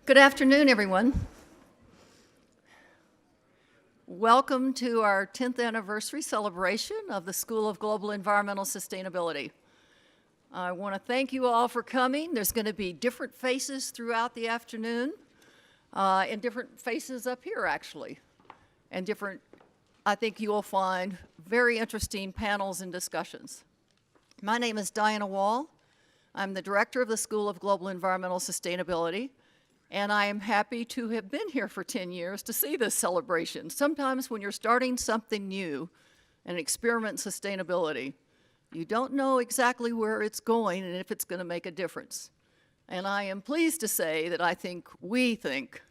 Good afternoon, everyone. Welcome to our 10th anniversary celebration of the School of Global Environmental Sustainability. I want to thank you all for coming. There's going to be different faces throughout the afternoon, and different faces up here, actually, and I think you will find very interesting panels and discussions. My name is Diana Wall. I'm the director of the School of Global Environmental Sustainability, and I am happy to have been here for 10 years to see this celebration. Sometimes when you're starting something new, an experiment in sustainability, you don't know exactly where it's going and if it's going to make a difference. And I am pleased to say that we think,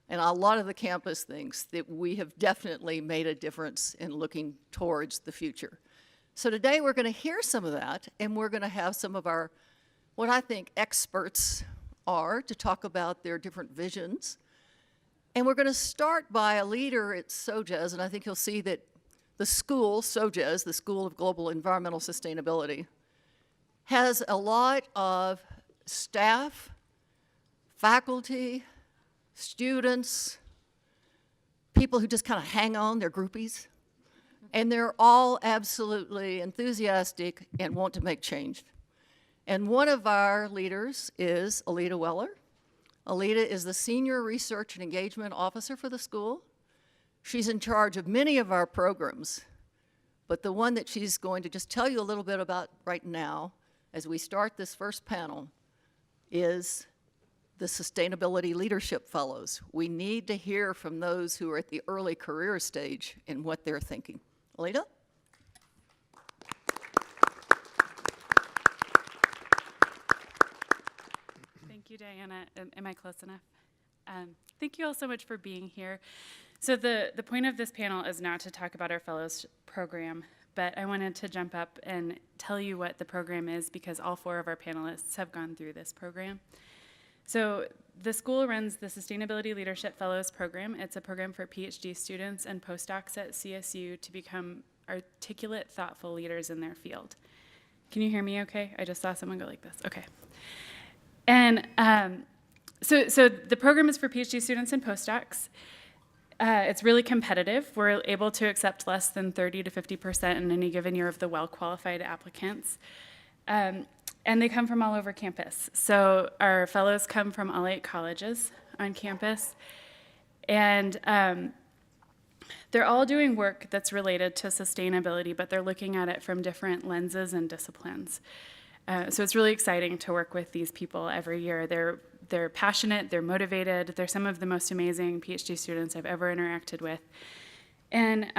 and a lot of the campus thinks, that we have definitely made a difference in looking towards the future. So today we're going to hear some of that, and we're going to have some of our, what I think experts are, to talk about their different visions. And we're going to start by a leader at SOGES, and I think you'll see that the school, SOGES, the School of Global Environmental Sustainability, has a lot of staff, faculty, students, people who just kind of hang on, they're groupies, and they're all absolutely enthusiastic and want to make change. And one of our leaders is Alita Weller. Alita is the Senior Research and Engagement Officer for the school. She's in charge of many of our programs, but the one that she's going to just tell you a little bit about right now as we start this first panel is the Sustainability Leadership Fellows. We need to hear from those who are at the early career stage in what they're thinking. Alita? Thank you, Diana. Am I close enough? Thank you all so much for being here. So the point of this panel is not to talk about our fellows program, but I wanted to jump up and tell you what the program is because all 4 of our panelists have gone through this program. So the school runs the Sustainability Leadership Fellows program. It's a program for Ph.D. students and postdocs at CSU to become articulate, thoughtful leaders in their field. Can you hear me okay? I just saw someone go like this. Okay. And so the program is for PhD students and postdocs. It's really competitive. We're able to accept less than 30 to 50% in any given year of the well-qualified applicants. And they come from all over campus. So our fellows come from all 8 colleges on campus. And they're all doing work that's related to sustainability, but they're looking at it from different lenses and disciplines. So it's really exciting to work with these people every year. They're passionate, they're motivated, they're some of the most amazing PhD students I've ever interacted with. And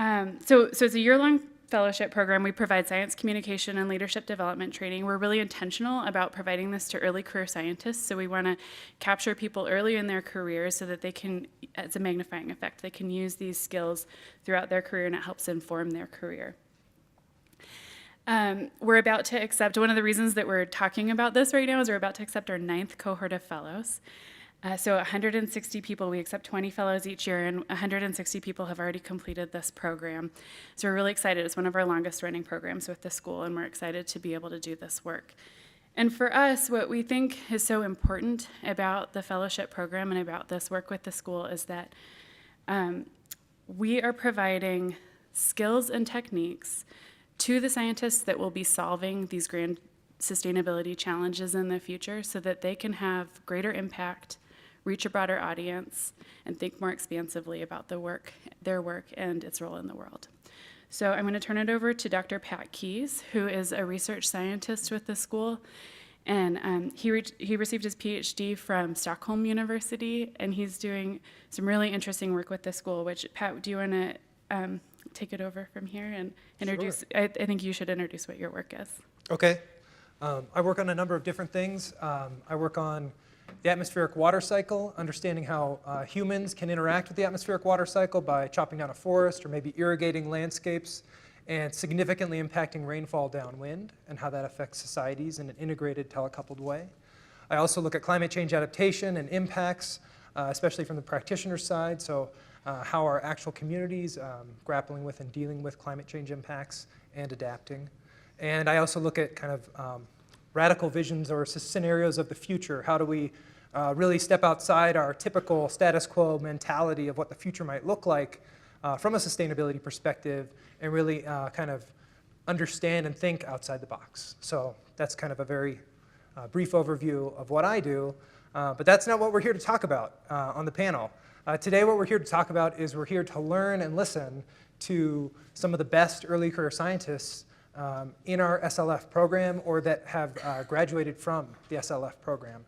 so it's a year-long fellowship program. We provide science communication and leadership development training. We're really intentional about providing this to early career scientists, so we want to capture people early in their careers so that they can, it's a magnifying effect, they can use these skills throughout their career and it helps inform their career. We're about to accept, one of the reasons that we're talking about this right now is we're about to accept our 9th cohort of fellows. So 160 people, we accept 20 fellows each year, and 160 people have already completed this program. So we're really excited. It's one of our longest running programs with the school, and we're excited to be able to do this work. And for us, what we think is so important about the fellowship program and about this work with the school is that we are providing skills and techniques to the scientists that will be solving these grand sustainability challenges in the future so that they can have greater impact, reach a broader audience, and think more expansively about their work and its role in the world. So I'm going to turn it over to Dr. Pat Keyes, who is a research scientist with the school. And he received his PhD from Stockholm University, and he's doing some really interesting work with the school, which, Pat, do you want to take it over from here and introduce? Sure. I think you should introduce what your work is. Okay. I work on a number of different things. I work on the atmospheric water cycle, understanding how humans can interact with the atmospheric water cycle by chopping down a forest or maybe irrigating landscapes and significantly impacting rainfall downwind and how that affects societies in an integrated, telecoupled way. I also look at climate change adaptation and impacts, especially from the practitioner side, so how are actual communities grappling with and dealing with climate change impacts and adapting. And I also look at kind of radical visions or scenarios of the future. How do we really step outside our typical status quo mentality of what the future might look like from a sustainability perspective, and really kind of understand and think outside the box. So that's kind of a very brief overview of what I do, but that's not what we're here to talk about on the panel. Today what we're here to talk about is we're here to learn and listen to some of the best early career scientists in our SLF program or that have graduated from the SLF program.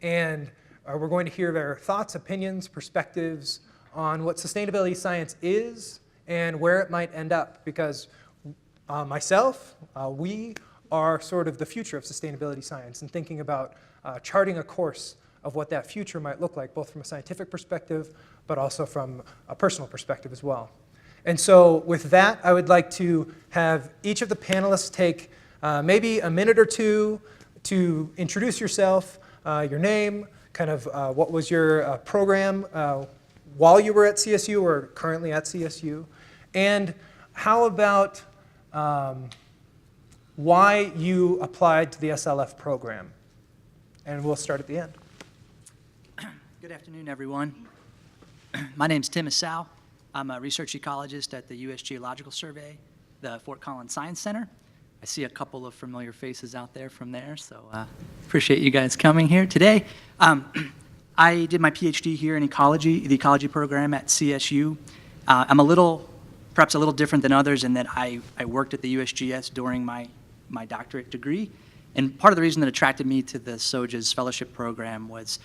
And we're going to hear their thoughts, opinions, perspectives on what sustainability science is and where it might end up, because myself, we are sort of the future of sustainability science and thinking about charting a course of what that future might look like, both from a scientific perspective, but also from a personal perspective as well. And so with that, I would like to have each of the panelists take maybe a minute or two to introduce yourself, your name, kind of what was your program while you were at CSU or currently at CSU, and how about why you applied to the SLF program. And we'll start at the end. Good afternoon, everyone. My name's Tim Assal. I'm a research ecologist at the U.S. Geological Survey, the Fort Collins Science Center. I see a couple of familiar faces out there from there, so appreciate you guys coming here today. I did my Ph.D. here in ecology, the ecology program at CSU. I'm perhaps a little different than others in that I worked at the USGS during my doctorate degree. And part of the reason that attracted me to the SOJA's fellowship program was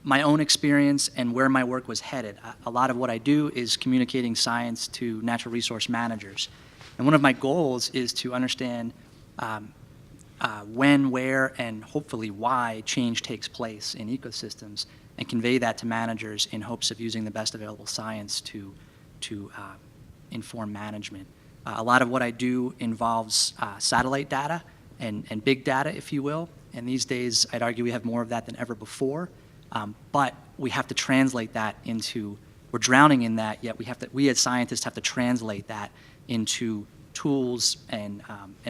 my own experience and where my work was headed. A lot of what I do is communicating science to natural resource managers. And one of my goals is to understand when, where, and hopefully why change takes place in ecosystems and convey that to managers in hopes of using the best available science to inform management. A lot of what I do involves satellite data and big data, if you will. And these days, I'd argue we have more of that than ever before. But we have to translate that into, we're drowning in that, yet we as scientists have to translate that into tools and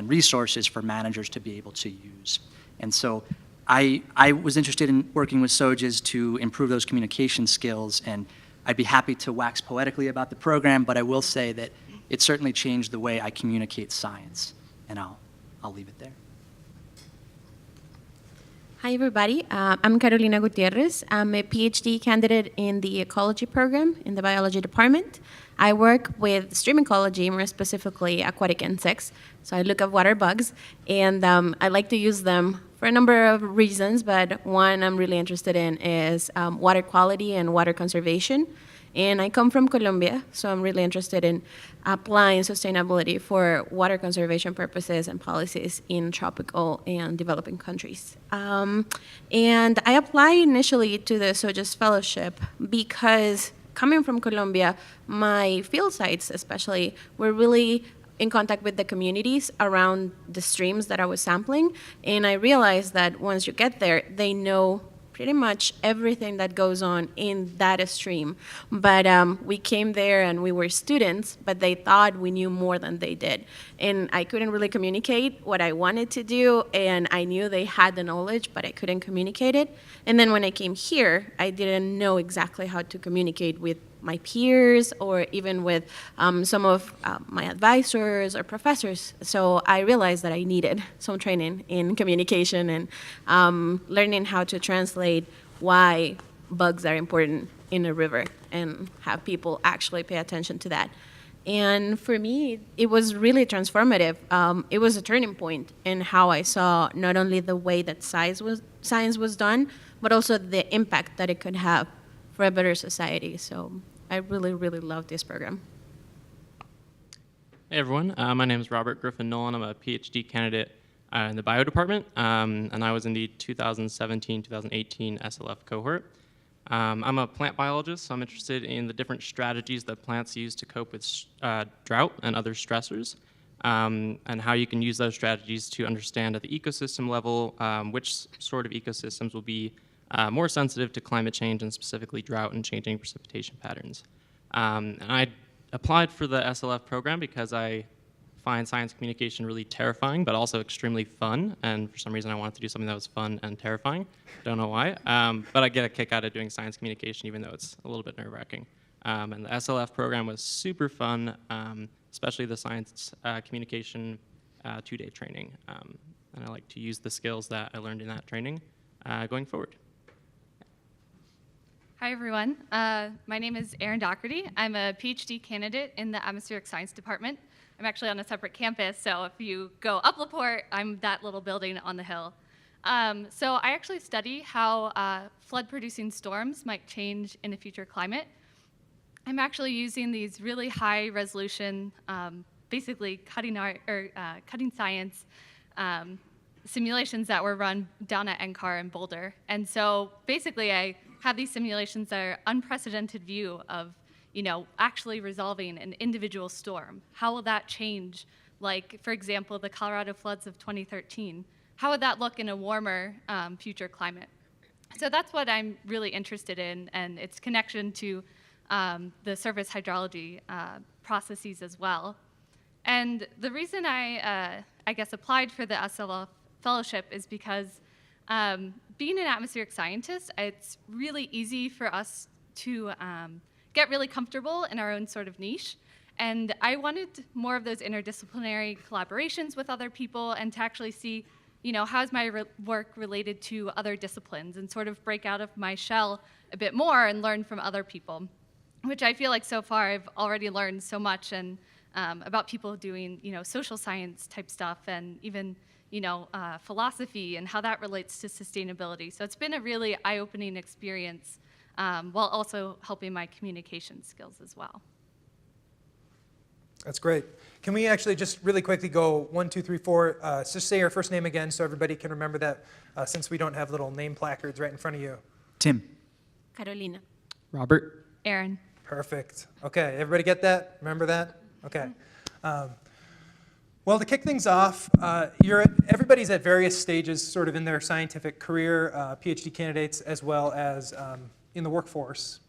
resources for managers to be able to use. And so I was interested in working with SOJAs to improve those communication skills, and I'd be happy to wax poetically about the program, but I will say that it certainly changed the way I communicate science, and I'll leave it there. Hi, everybody. I'm Catalina Gutierrez. I'm a PhD candidate in the Ecology program in the biology department. I work with stream ecology, more specifically aquatic insects. So I look at water bugs, and I like to use them for a number of reasons, but one I'm really interested in is water quality and water conservation. And I come from Colombia, so I'm really interested in applying sustainability for water conservation purposes and policies in tropical and developing countries. And I applied initially to the SOJAS fellowship because coming from Colombia, my field sites especially were really in contact with the communities around the streams that I was sampling. And I realized that once you get there, they know pretty much everything that goes on in that stream. But we came there and we were students, but they thought we knew more than they did. And I couldn't really communicate what I wanted to do, and I knew they had the knowledge, but I couldn't communicate it. And then when I came here, I didn't know exactly how to communicate with my peers or even with some of my advisors or professors. So I realized that I needed some training in communication and learning how to translate why bugs are important in a river and have people actually pay attention to that. And for me, it was really transformative. It was a turning point in how I saw not only the way that science was done, but also the impact that it could have for a better society. So I really, really love this program. Hey everyone, my name is Robert Griffin-Nolan. I'm a PhD candidate in the bio department, and I was in the 2017-2018 SLF cohort. I'm a plant biologist, so I'm interested in the different strategies that plants use to cope with drought and other stressors, and how you can use those strategies to understand at the ecosystem level which sort of ecosystems will be more sensitive to climate change and specifically drought and changing precipitation patterns. And I applied for the SLF program because I find science communication really terrifying, but also extremely fun. And for some reason, I wanted to do something that was fun and terrifying. Don't know why. But I get a kick out of doing science communication, even though it's a little bit nerve-wracking. And the SLF program was super fun, especially the science communication 2-day training. And I like to use the skills that I learned in that training going forward. Hi, everyone. My name is Erin Daugherty. I'm a PhD candidate in the Atmospheric Science Department. I'm actually on a separate campus, so if you go up LaPorte, I'm that little building on the hill. So I actually study how flood-producing storms might change in a future climate. I'm actually using these really high-resolution, basically cutting science simulations that were run down at NCAR in Boulder. And so basically, I have these simulations that are unprecedented view of, actually resolving an individual storm. How will that change? Like, for example, the Colorado floods of 2013. How would that look in a warmer future climate? So that's what I'm really interested in, and its connection to the surface hydrology processes as well. And the reason I guess, applied for the Assal fellowship is because being an atmospheric scientist, it's really easy for us to get really comfortable in our own sort of niche. And I wanted more of those interdisciplinary collaborations with other people and to actually see, how is my work related to other disciplines and sort of break out of my shell a bit more and learn from other people, which I feel like so far I've already learned so much and about people doing, social science type stuff and even philosophy and how that relates to sustainability. So it's been a really eye-opening experience while also helping my communication skills as well. That's great. Can we actually just really quickly go 1, 2, 3, 4, just say your first name again so everybody can remember that since we don't have little name placards right in front of you. Tim. Carolina. Robert. Erin. Perfect. Okay, everybody get that? Remember that? Okay. Well, to kick things off, everybody's at various stages sort of in their scientific career, PhD candidates as well as in the workforce.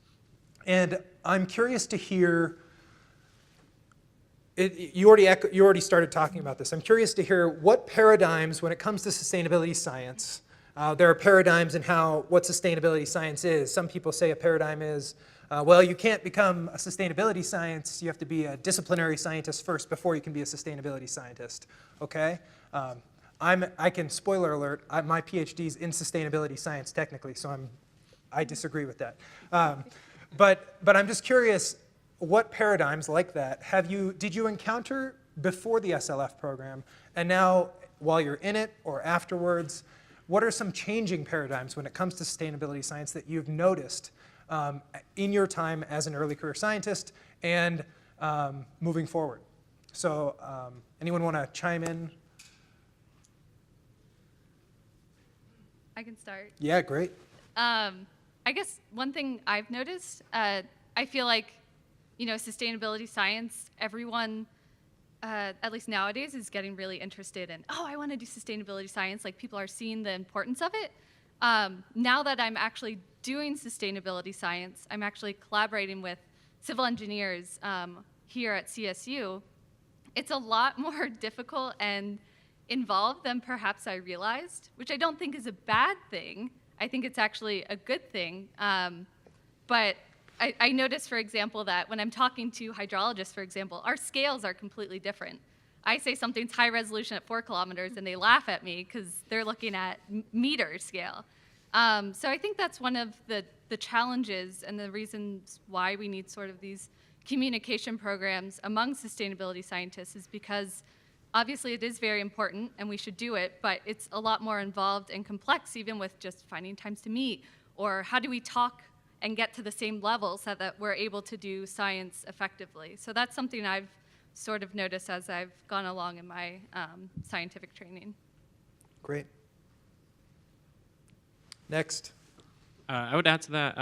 And I'm curious to hear, you already started talking about this. I'm curious to hear what paradigms, when it comes to sustainability science, there are paradigms in what sustainability science is. Some people say a paradigm is, well, you can't become a sustainability science. You have to be a disciplinary scientist first before you can be a sustainability scientist. Okay? I can, spoiler alert, my PhD's in sustainability science technically, so I disagree with that. But I'm just curious, what paradigms like that did you encounter before the SLF program, and now while you're in it or afterwards, what are some changing paradigms when it comes to sustainability science that you've noticed in your time as an early career scientist and moving forward? So anyone want to chime in? I can start. Yeah, great. I guess one thing I've noticed, I feel like, sustainability science, everyone, at least nowadays, is getting really interested in, I want to do sustainability science. Like, people are seeing the importance of it. Now that I'm actually doing sustainability science, I'm actually collaborating with civil engineers here at CSU. It's a lot more difficult and involved than perhaps I realized, which I don't think is a bad thing. I think it's actually a good thing. But I noticed, for example, that when I'm talking to hydrologists, for example, our scales are completely different. I say something's high resolution at 4 kilometers, and they laugh at me because they're looking at meter scale. So I think that's one of the challenges and the reasons why we need sort of these communication programs among sustainability scientists is because obviously it is very important and we should do it, but it's a lot more involved and complex even with just finding times to meet, or how do we talk and get to the same level so that we're able to do science effectively. So that's something I've sort of noticed as I've gone along in my scientific training. Great. Next. I would add to that,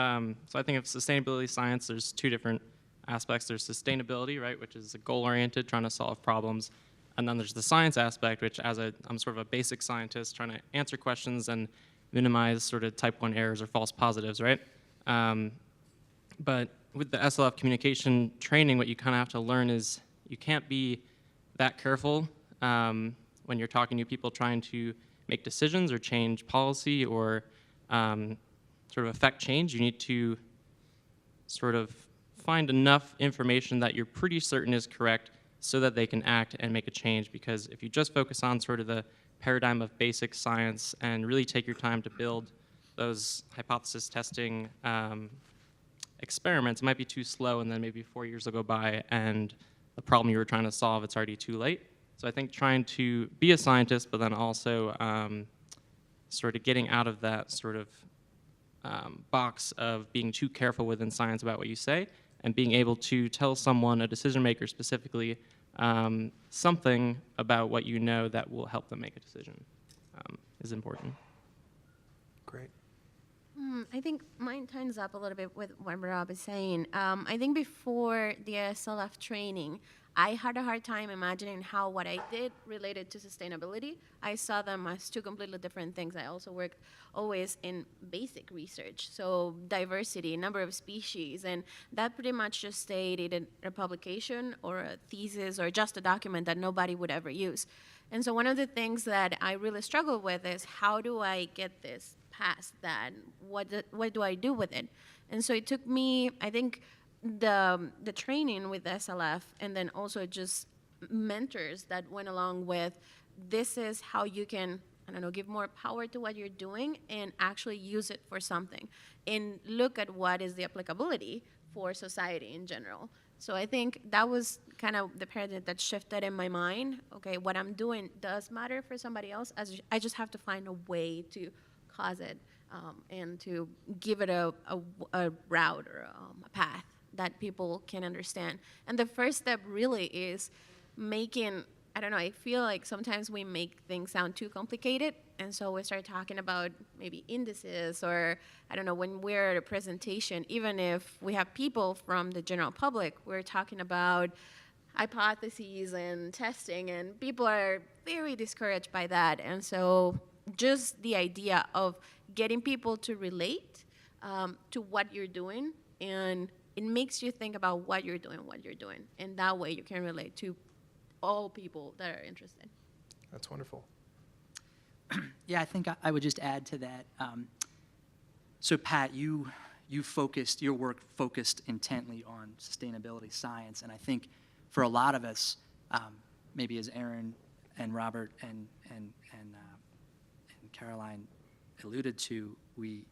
so I think of sustainability science, there's 2 different aspects. There's sustainability, right, which is goal-oriented, trying to solve problems. And then there's the science aspect, which I'm sort of a basic scientist trying to answer questions and minimize sort of type 1 errors or false positives, right? But with the SLF communication training, what you kind of have to learn is you can't be that careful when you're talking to people trying to make decisions or change policy or sort of affect change. You need to sort of find enough information that you're pretty certain is correct so that they can act and make a change. Because if you just focus on sort of the paradigm of basic science and really take your time to build those hypothesis testing experiments, it might be too slow, and then maybe 4 years will go by and the problem you were trying to solve, it's already too late. So I think trying to be a scientist, but then also sort of getting out of that sort of box of being too careful within science about what you say, and being able to tell someone, a decision maker specifically, something about what you know that will help them make a decision is important. Great. I think mine ties up a little bit with what Rob is saying. I think before the SLF training, I had a hard time imagining how what I did related to sustainability. I saw them as two completely different things. I also worked always in basic research, so diversity, number of species, and that pretty much just stayed in a publication or a thesis or just a document that nobody would ever use. And so one of the things that I really struggle with is, how do I get this past that? What do I do with it? And so it took me, I think, the training with SLF, and then also just mentors that went along with, this is how you can, I don't know, give more power to what you're doing and actually use it for something, and look at what is the applicability for society in general. So I think that was kind of the paradigm that shifted in my mind. Okay, what I'm doing does matter for somebody else. I just have to find a way to cause it and to give it a route or a path that people can understand. And the first step really is making, I don't know, I feel like sometimes we make things sound too complicated, and so we start talking about maybe indices, or I don't know, when we're at a presentation, even if we have people from the general public, we're talking about hypotheses and testing, and people are very discouraged by that. And so just the idea of getting people to relate to what you're doing, and it makes you think about what you're doing, and that way you can relate to all people that are interested. That's wonderful. Yeah, I think I would just add to that. So Pat, your work focused intently on sustainability science, and I think for a lot of us, maybe as Erin and Robert and Caroline alluded to, we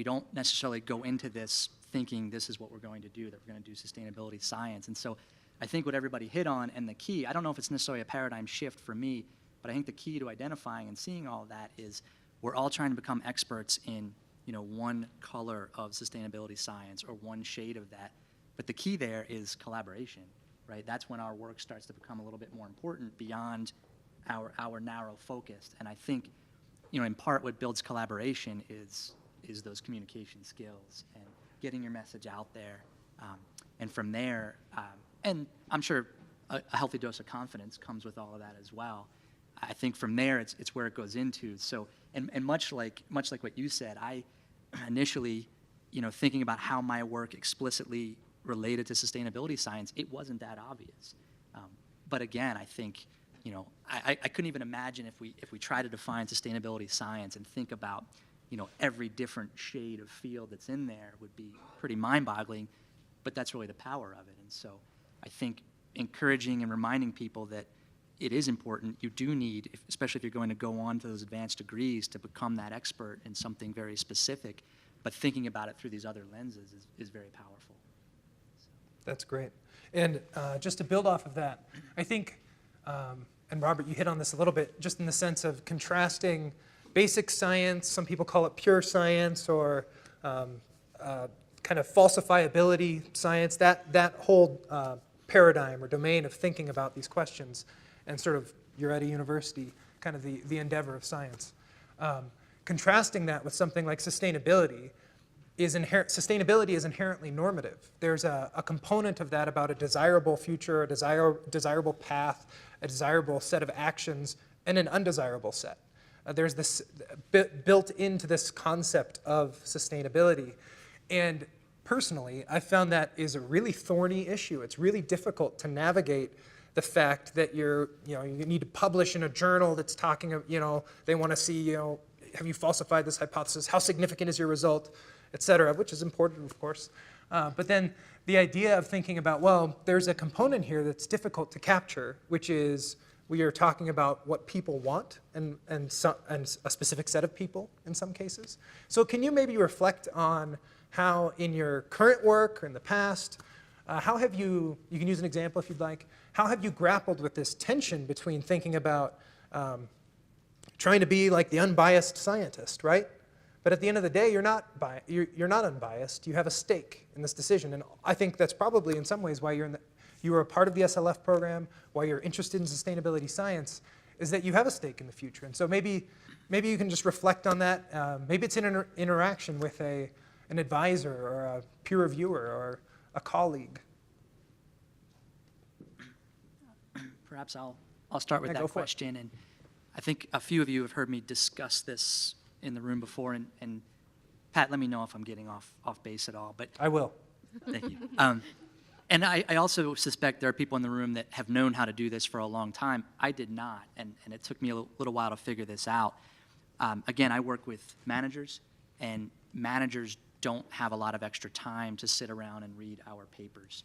don't necessarily go into this thinking this is what we're going to do, that we're going to do sustainability science. And so I think what everybody hit on, and the key, I don't know if it's necessarily a paradigm shift for me, but I think the key to identifying and seeing all of that is we're all trying to become experts in, one color of sustainability science or one shade of that. But the key there is collaboration, right? That's when our work starts to become a little bit more important beyond our narrow focus. And I think, in part what builds collaboration is those communication skills and getting your message out there. And from there, and I'm sure a healthy dose of confidence comes with all of that as well. I think from there, it's where it goes into. So, and much like what you said, I initially, thinking about how my work explicitly related to sustainability science, it wasn't that obvious. But again, I think, I couldn't even imagine if we try to define sustainability science and think about, every different shade of field that's in there would be pretty mind-boggling, but that's really the power of it. And so I think encouraging and reminding people that it is important. You do need, especially if you're going to go on to those advanced degrees, to become that expert in something very specific, but thinking about it through these other lenses is very powerful. That's great. And just to build off of that, I think, and Robert, you hit on this a little bit, just in the sense of contrasting basic science, some people call it pure science, or kind of falsifiability science, that whole paradigm or domain of thinking about these questions, and sort of, you're at a university, kind of the endeavor of science. Contrasting that with something like sustainability is inherently normative. There's a component of that about a desirable future, a desirable path, a desirable set of actions, and an undesirable set. There's this built into this concept of sustainability. And personally, I found that is a really thorny issue. It's really difficult to navigate the fact that you need to publish in a journal that's talking, they want to see, have you falsified this hypothesis? How significant is your result, et cetera, which is important, of course. But then the idea of thinking about, well, there's a component here that's difficult to capture, which is we are talking about what people want and a specific set of people in some cases. So can you maybe reflect on how in your current work or in the past, how have you can use an example if you'd like, how have you grappled with this tension between thinking about trying to be like the unbiased scientist, right? But at the end of the day, you're not unbiased. You have a stake in this decision. And I think that's probably in some ways why you are a part of the SLF program, why you're interested in sustainability science, is that you have a stake in the future. And so maybe you can just reflect on that. Maybe it's in an interaction with an advisor or a peer reviewer or a colleague. Perhaps I'll start with Yeah, that go for it. question. And I think a few of you have heard me discuss this in the room before. And Pat, let me know if I'm getting off base at all. But I will. thank you. And I also suspect there are people in the room that have known how to do this for a long time. I did not, and it took me a little while to figure this out. Again, I work with managers, and managers don't have a lot of extra time to sit around and read our papers.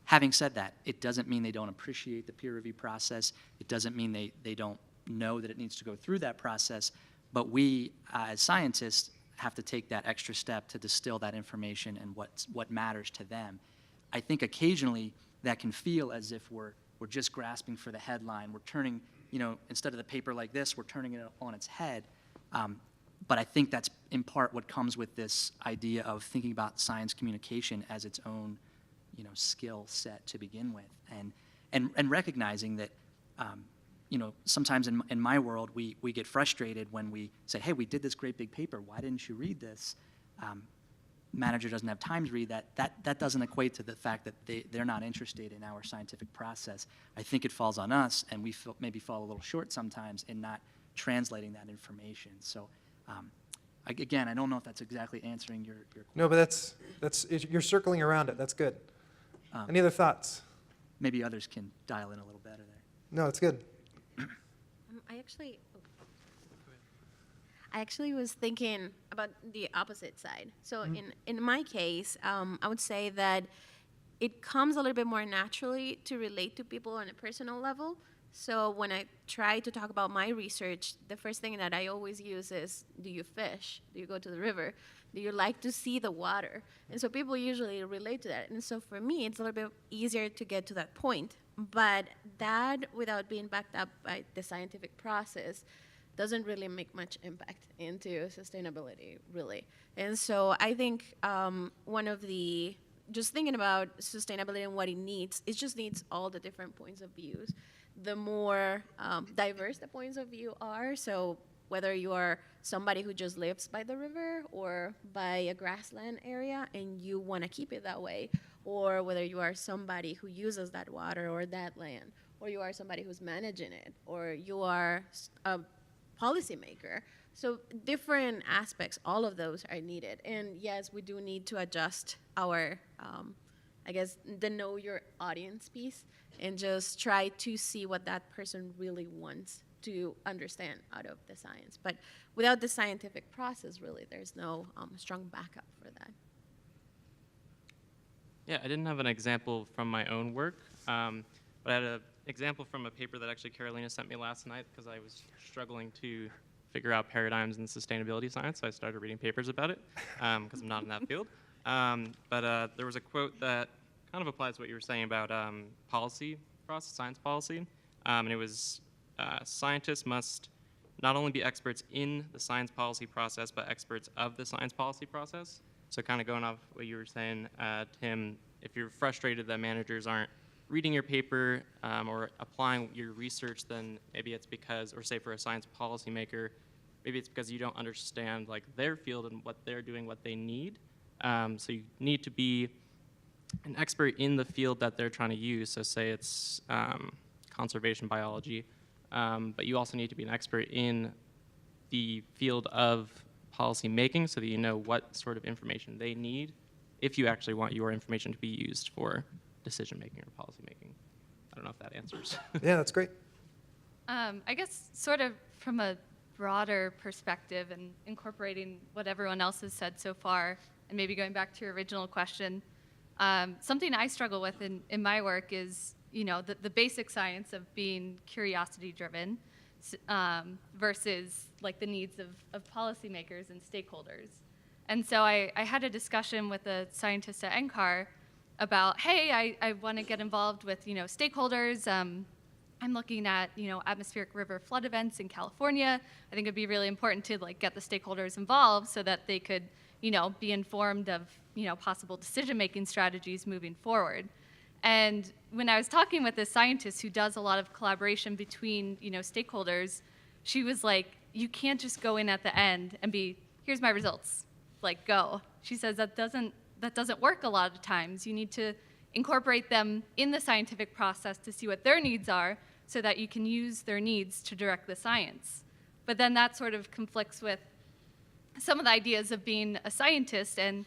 Having said that, it doesn't mean they don't appreciate the peer review process. It doesn't mean they don't know that it needs to go through that process. But we, as scientists, have to take that extra step to distill that information and what matters to them. I think occasionally that can feel as if we're just grasping for the headline. We're turning, instead of the paper like this, we're turning it on its head. But I think that's in part what comes with this idea of thinking about science communication as its own, skill set to begin with, and recognizing that, sometimes in my world we get frustrated when we say, hey, we did this great big paper. Why didn't you read this? Manager doesn't have time to read that. That doesn't equate to the fact that they're not interested in our scientific process. I think it falls on us, and we maybe fall a little short sometimes in not translating that information. So. Again, I don't know if that's exactly answering your question. No, but you're circling around it. That's good. Any other thoughts? Maybe others can dial in a little better there. No, it's good. I actually was thinking about the opposite side. So in my case, I would say that it comes a little bit more naturally to relate to people on a personal level. So when I try to talk about my research, the first thing that I always use is, do you fish? Do you go to the river? Do you like to see the water? And so people usually relate to that. And so for me, it's a little bit easier to get to that point. But that, without being backed up by the scientific process, doesn't really make much impact into sustainability, really. And so I think just thinking about sustainability and what it just needs all the different points of views. The more diverse the points of view are, so whether you are somebody who just lives by the river or by a grassland area and you want to keep it that way, or whether you are somebody who uses that water or that land, or you are somebody who's managing it, or you are a policymaker. So different aspects, all of those are needed. And yes, we do need to adjust our, the know your audience piece and just try to see what that person really wants to understand out of the science. But without the scientific process, really, there's no strong backup for that. Yeah, I didn't have an example from my own work, but I had an example from a paper that actually Carolina sent me last night because I was struggling to figure out paradigms in sustainability science, so I started reading papers about it because I'm not in that field. But there was a quote that kind of applies to what you were saying about policy process, science policy, and it was scientists must not only be experts in the science policy process, but experts of the science policy process. So kind of going off what you were saying, Tim, if you're frustrated that managers aren't reading your paper or applying your research, then maybe it's because, or say for a science policymaker, maybe it's because you don't understand like their field and what they're doing, what they need. So you need to be an expert in the field that they're trying to use. So say it's conservation biology, but you also need to be an expert in the field of policy making so that you know what sort of information they need if you actually want your information to be used for decision making or policy making. I don't know if that answers. Yeah, that's great. I guess sort of from a broader perspective and incorporating what everyone else has said so far, and maybe going back to your original question, something I struggle with in my work is, the basic science of being curiosity-driven versus like the needs of policymakers and stakeholders. And so I had a discussion with a scientist at NCAR about, hey, I want to get involved with, stakeholders. I'm looking at, atmospheric river flood events in California. I think it'd be really important to get the stakeholders involved so that they could, be informed of, possible decision-making strategies moving forward. And when I was talking with this scientist who does a lot of collaboration between, stakeholders, she was like, you can't just go in at the end and be, here's my results, go. She says that doesn't work a lot of times. You need to incorporate them in the scientific process to see what their needs are so that you can use their needs to direct the science. But then that sort of conflicts with some of the ideas of being a scientist and,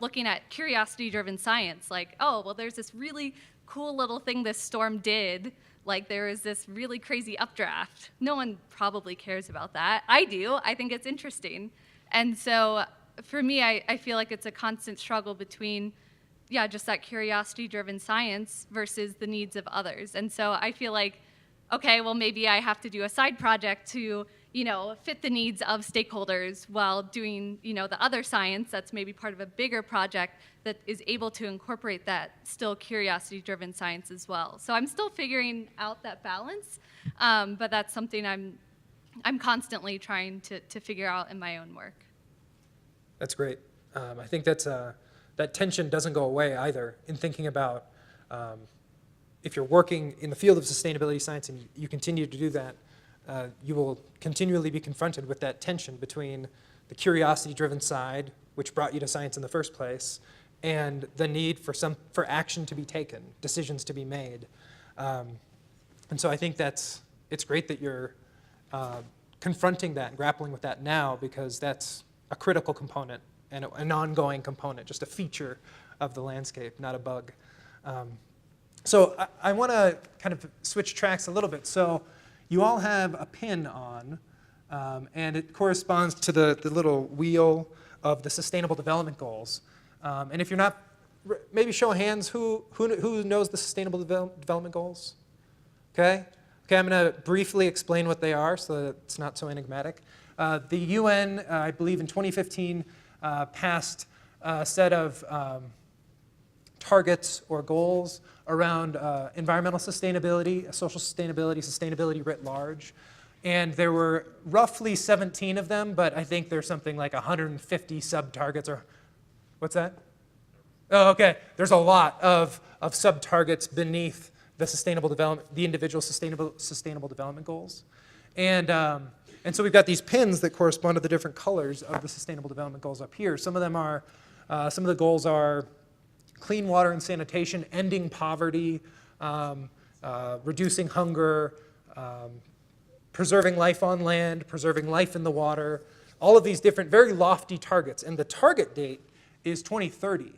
looking at curiosity-driven science, oh, well, there's this really cool little thing this storm did. There is this really crazy updraft. No one probably cares about that. I do. I think it's interesting. And so for me, I feel like it's a constant struggle between, just that curiosity-driven science versus the needs of others. And so I feel like, okay, well, maybe I have to do a side project to, fit the needs of stakeholders while doing, the other science that's maybe part of a bigger project that is able to incorporate that still curiosity-driven science as well. So I'm still figuring out that balance, but that's something I'm constantly trying to figure out in my own work. That's great. I think that tension doesn't go away either in thinking about if you're working in the field of sustainability science and you continue to do that, you will continually be confronted with that tension between the curiosity-driven side, which brought you to science in the first place, and the need for action to be taken, decisions to be made. And so I think it's great that you're confronting that and grappling with that now, because that's a critical component and an ongoing component, just a feature of the landscape, not a bug. So I want to kind of switch tracks a little bit. So you all have a pin on, and it corresponds to the little wheel of the Sustainable Development Goals. And if you're not, maybe show of hands, who knows the Sustainable Development Goals? Okay, I'm going to briefly explain what they are so that it's not so enigmatic. The UN, I believe in 2015, passed a set of targets or goals around environmental sustainability, social sustainability, sustainability writ large. And there were roughly 17 of them, but I think there's something like 150 sub-targets. Or what's that? Oh, okay. There's a lot of sub-targets beneath the individual sustainable development goals. And so we've got these pins that correspond to the different colors of the Sustainable Development Goals up here. Some of the goals are clean water and sanitation, ending poverty, reducing hunger, preserving life on land, preserving life in the water, all of these different very lofty targets. And the target date is 2030.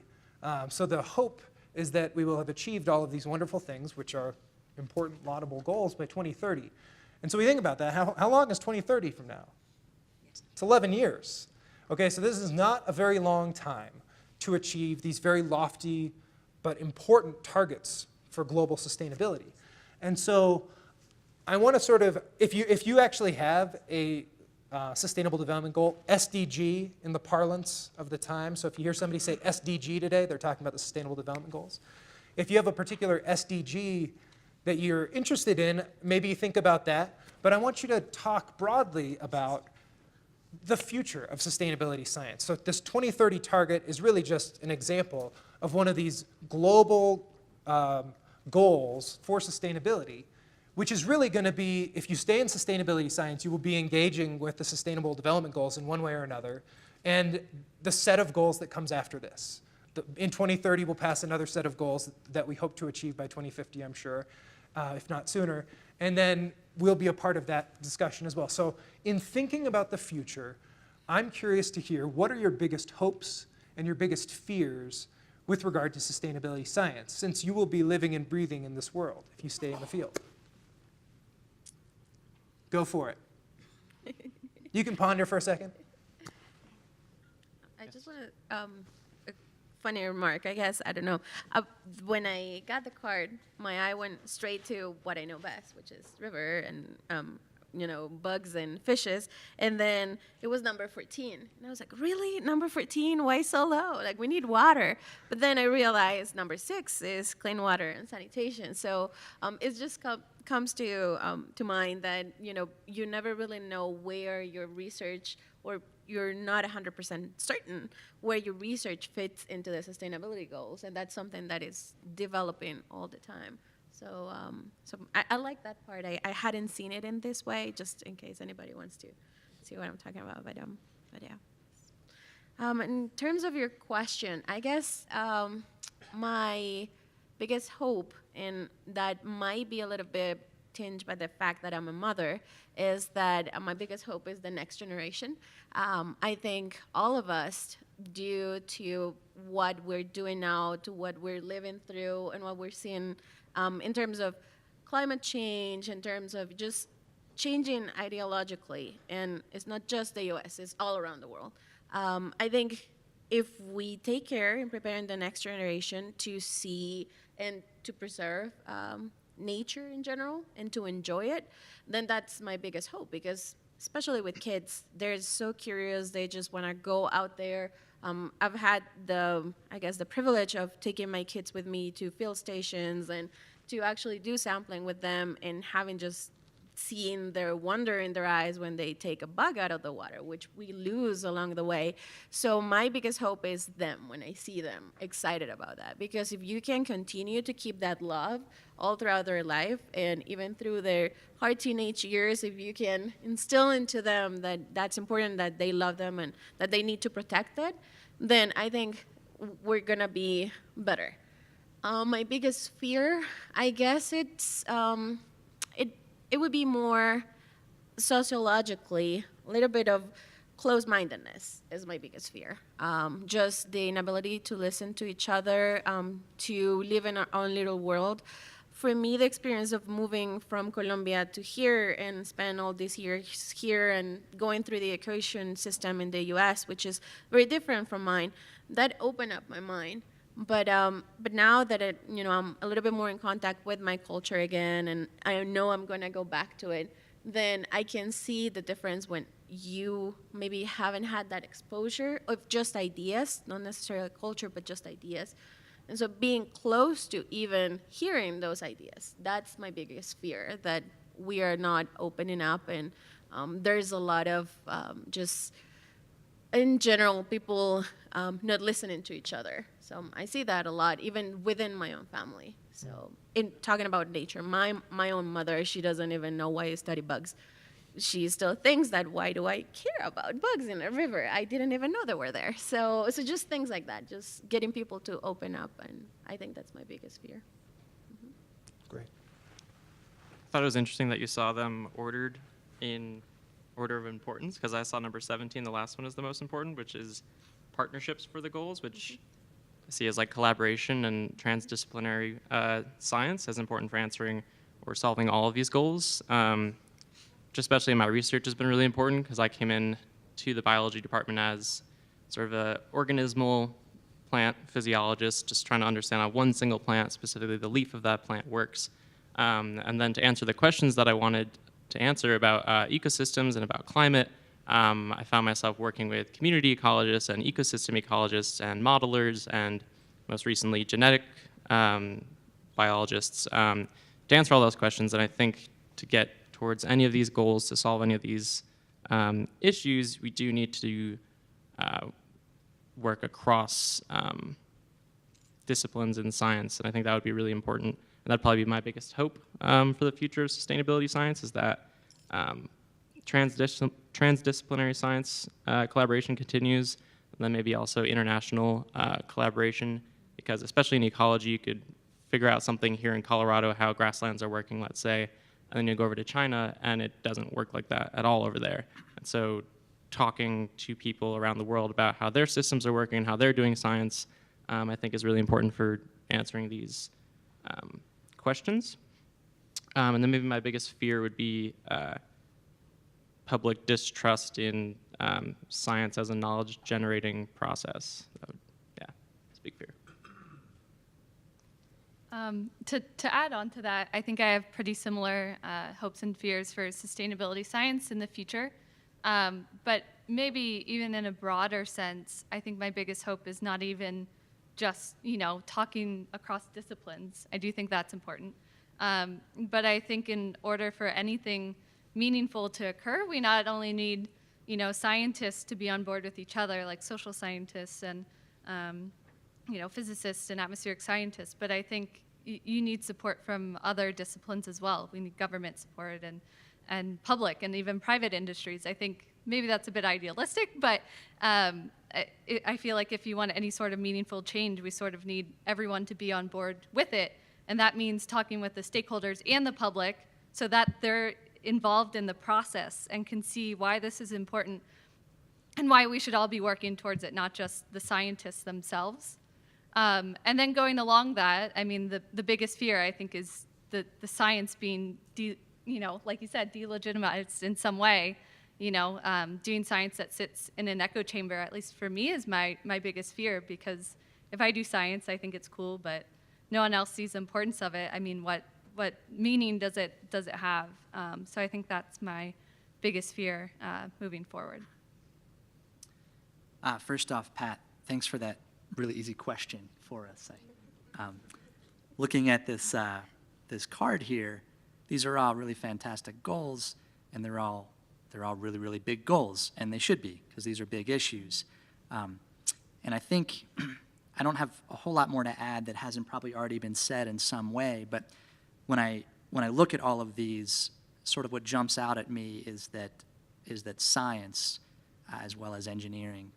So the hope is that we will have achieved all of these wonderful things, which are important, laudable goals, by 2030. And so we think about that. How long is 2030 from now? It's 11 years. Okay, so this is not a very long time to achieve these very lofty but important targets for global sustainability. And so I want to sort of, if you actually have a Sustainable Development Goal, SDG in the parlance of the time, so if you hear somebody say SDG today, they're talking about the Sustainable Development Goals. If you have a particular SDG that you're interested in, maybe think about that. But I want you to talk broadly about the future of sustainability science. So this 2030 target is really just an example of one of these global goals for sustainability, which is really going to be, if you stay in sustainability science, you will be engaging with the Sustainable Development Goals in one way or another, and the set of goals that comes after this. In 2030, we'll pass another set of goals that we hope to achieve by 2050, I'm sure, if not sooner. And then we'll be a part of that discussion as well. So in thinking about the future, I'm curious to hear, what are your biggest hopes and your biggest fears with regard to sustainability science, since you will be living and breathing in this world if you stay in the field. Go for it. You can ponder for a second. I just want to, a funny remark, I guess, I don't know. When I got the card, my eye went straight to what I know best, which is river and, bugs and fishes. And then it was number 14. And I was like, really? Number 14? Why so low? Like, we need water. But then I realized number 6 is clean water and sanitation. So it just comes to mind that, you never really know where your research, or you're not 100% certain where your research fits into the sustainability goals, and that's something that is developing all the time. So, I like that part. I hadn't seen it in this way, just in case anybody wants to see what I'm talking about. But yeah. In terms of your question, I guess my biggest hope, and that might be a little bit tinged by the fact that I'm a mother, is that my biggest hope is the next generation. I think all of us, due to what we're doing now, to what we're living through, and what we're seeing in terms of climate change, in terms of just changing ideologically, and it's not just the US, it's all around the world. I think if we take care in preparing the next generation to see and to preserve nature in general and to enjoy it, then that's my biggest hope, because especially with kids, they're so curious, they just want to go out there. I've had the privilege of taking my kids with me to field stations and to actually do sampling with them, and having just seeing their wonder in their eyes when they take a bug out of the water, which we lose along the way. So my biggest hope is them, when I see them excited about that. Because if you can continue to keep that love all throughout their life, and even through their hard teenage years, if you can instill into them that that's important, that they love them and that they need to protect it, then I think we're gonna be better. My biggest fear, I guess it would be more sociologically, a little bit of closed-mindedness is my biggest fear. Just the inability to listen to each other, to live in our own little world. For me, the experience of moving from Colombia to here and spend all these years here and going through the education system in the US, which is very different from mine, that opened up my mind. But now that I'm a little bit more in contact with my culture again, and I know I'm gonna go back to it, then I can see the difference when you maybe haven't had that exposure of just ideas, not necessarily culture, but just ideas. And so being close to even hearing those ideas, that's my biggest fear, that we are not opening up, and there's a lot of just, in general, people not listening to each other. So I see that a lot, even within my own family. So in talking about nature, my own mother, she doesn't even know why I study bugs. She still thinks that, why do I care about bugs in a river? I didn't even know they were there. So just things like that, just getting people to open up, and I think that's my biggest fear. Great. I thought it was interesting that you saw them ordered in order of importance, because I saw number 17, the last one, is the most important, which is partnerships for the goals, which I see as like collaboration and transdisciplinary science as important for answering or solving all of these goals. Just especially in my research has been really important, because I came in to the biology department as sort of a organismal plant physiologist, just trying to understand how one single plant, specifically the leaf of that plant, works. And then to answer the questions that I wanted to answer about ecosystems and about climate, I found myself working with community ecologists and ecosystem ecologists and modelers, and most recently genetic biologists, to answer all those questions. And I think to get towards any of these goals, to solve any of these issues, we do need to work across disciplines in science, and I think that would be really important. And that'd probably be my biggest hope for the future of sustainability science, is that transdisciplinary science collaboration continues, and then maybe also international collaboration, because especially in ecology, you could figure out something here in Colorado, how grasslands are working, let's say, and then you go over to China, and it doesn't work like that at all over there. And so talking to people around the world about how their systems are working, how they're doing science, I think is really important for answering these questions. And then maybe my biggest fear would be public distrust in science as a knowledge-generating process. Yeah, it's a big fear. To add on to that, I think I have pretty similar hopes and fears for sustainability science in the future. But maybe even in a broader sense, I think my biggest hope is not even just, talking across disciplines. I do think that's important. But I think in order for anything meaningful to occur, we not only need, scientists to be on board with each other, like social scientists and, physicists and atmospheric scientists, but I think you need support from other disciplines as well. We need government support and public and even private industries. I think maybe that's a bit idealistic, but I feel like if you want any sort of meaningful change, we sort of need everyone to be on board with it. And that means talking with the stakeholders and the public so that they're involved in the process and can see why this is important and why we should all be working towards it, not just the scientists themselves. And then going along that, I mean, the biggest fear, I think, is the science being, like you said, delegitimized in some way. Doing science that sits in an echo chamber, at least for me, is my biggest fear, because if I do science, I think it's cool, but no one else sees the importance of it. I mean, what meaning does it have? So I think that's my biggest fear moving forward. First off, Pat, thanks for that really easy question for us. Looking at this card here, these are all really fantastic goals, and they're all really, really big goals, and they should be, because these are big issues. And I think I don't have a whole lot more to add that hasn't probably already been said in some way, but when I look at all of these, sort of what jumps out at me is that science, as well as engineering,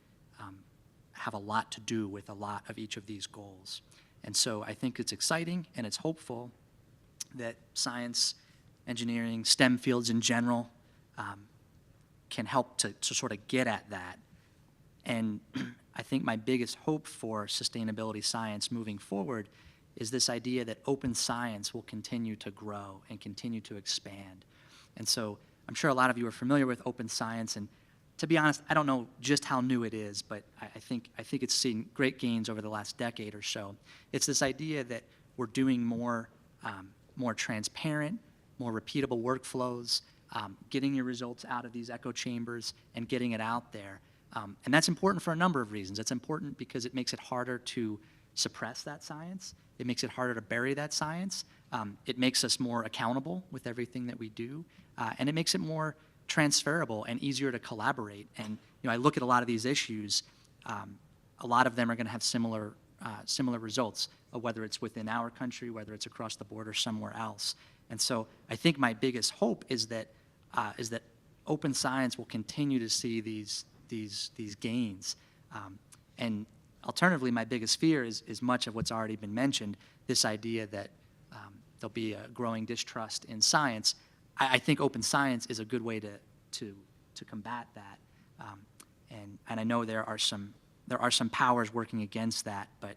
have a lot to do with a lot of each of these goals. And so I think it's exciting and it's hopeful that science, engineering, STEM fields in general can help to sort of get at that. And I think my biggest hope for sustainability science moving forward is this idea that open science will continue to grow and continue to expand. And so I'm sure a lot of you are familiar with open science, and to be honest, I don't know just how new it is, but I think it's seen great gains over the last decade or so. It's this idea that we're doing more transparent, more repeatable workflows, getting your results out of these echo chambers and getting it out there. And that's important for a number of reasons. It's important because it makes it harder to suppress that science. It makes it harder to bury that science. It makes us more accountable with everything that we do. And it makes it more transferable and easier to collaborate. And I look at a lot of these issues. A lot of them are going to have similar results, whether it's within our country, whether it's across the border somewhere else. And so I think my biggest hope is that open science will continue to see these gains. And alternatively, my biggest fear is much of what's already been mentioned, this idea that there'll be a growing distrust in science. I think open science is a good way to combat that. And I know there are some powers working against that, but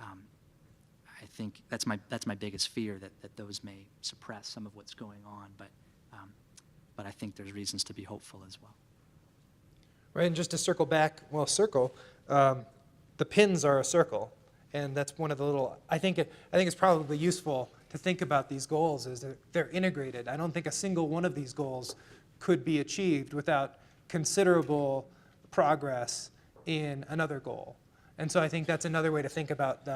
I think that's my biggest fear, that those may suppress some of what's going on. But I think there's reasons to be hopeful as well. Right, and just to circle back, the pins are a circle, and that's one of the little. I think it's probably useful to think about these goals is that they're integrated. I don't think a single one of these goals could be achieved without considerable progress in another goal. And so I think that's another way to think about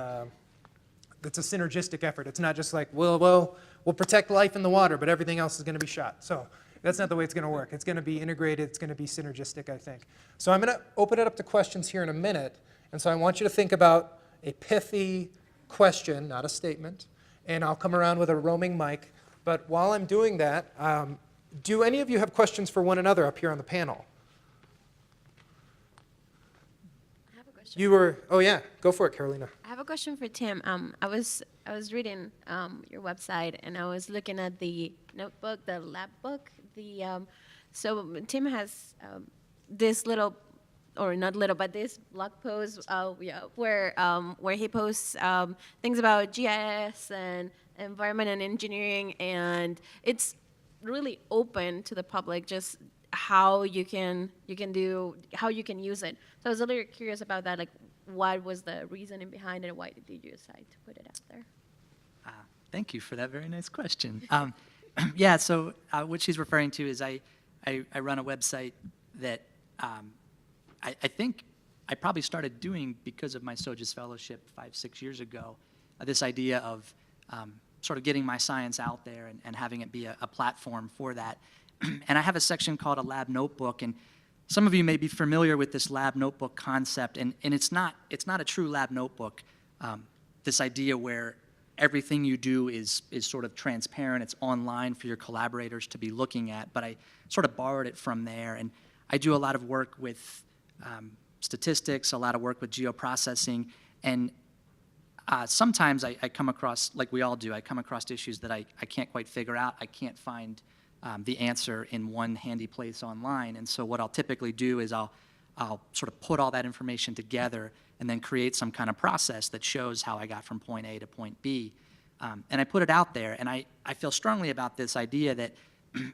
it's a synergistic effort. It's not just like, we'll protect life in the water, but everything else is going to be shot. So that's not the way it's going to work. It's going to be integrated. It's going to be synergistic, I think. So I'm going to open it up to questions here in a minute. And so I want you to think about a pithy question, not a statement. And I'll come around with a roaming mic. But while I'm doing that, do any of you have questions for one another up here on the panel? I have a question. Oh yeah, go for it, Carolina. I have a question for Tim. I was reading your website, and I was looking at the notebook, the lab book. So Tim has this little, or not little, but this blog post, where he posts things about GIS and environment and engineering, and it's really open to the public, just how you can use it. So I was a little curious about that, like what was the reasoning behind it? Why did you decide to put it out there? Thank you for that very nice question. Yeah, so what she's referring to is I run a website that I think I probably started doing because of my SOGIS fellowship 5-6 years ago, this idea of sort of getting my science out there and having it be a platform for that. And I have a section called a lab notebook, and some of you may be familiar with this lab notebook concept, and it's not a true lab notebook, this idea where everything you do is sort of transparent, it's online for your collaborators to be looking at, but I sort of borrowed it from there, and I do a lot of work with statistics, a lot of work with geoprocessing, and sometimes I come across, like we all do, I come across issues that I can't quite figure out. I can't find the answer in one handy place online, and so what I'll typically do is I'll sort of put all that information together and then create some kind of process that shows how I got from point A to point B. And I put it out there, and I feel strongly about this idea that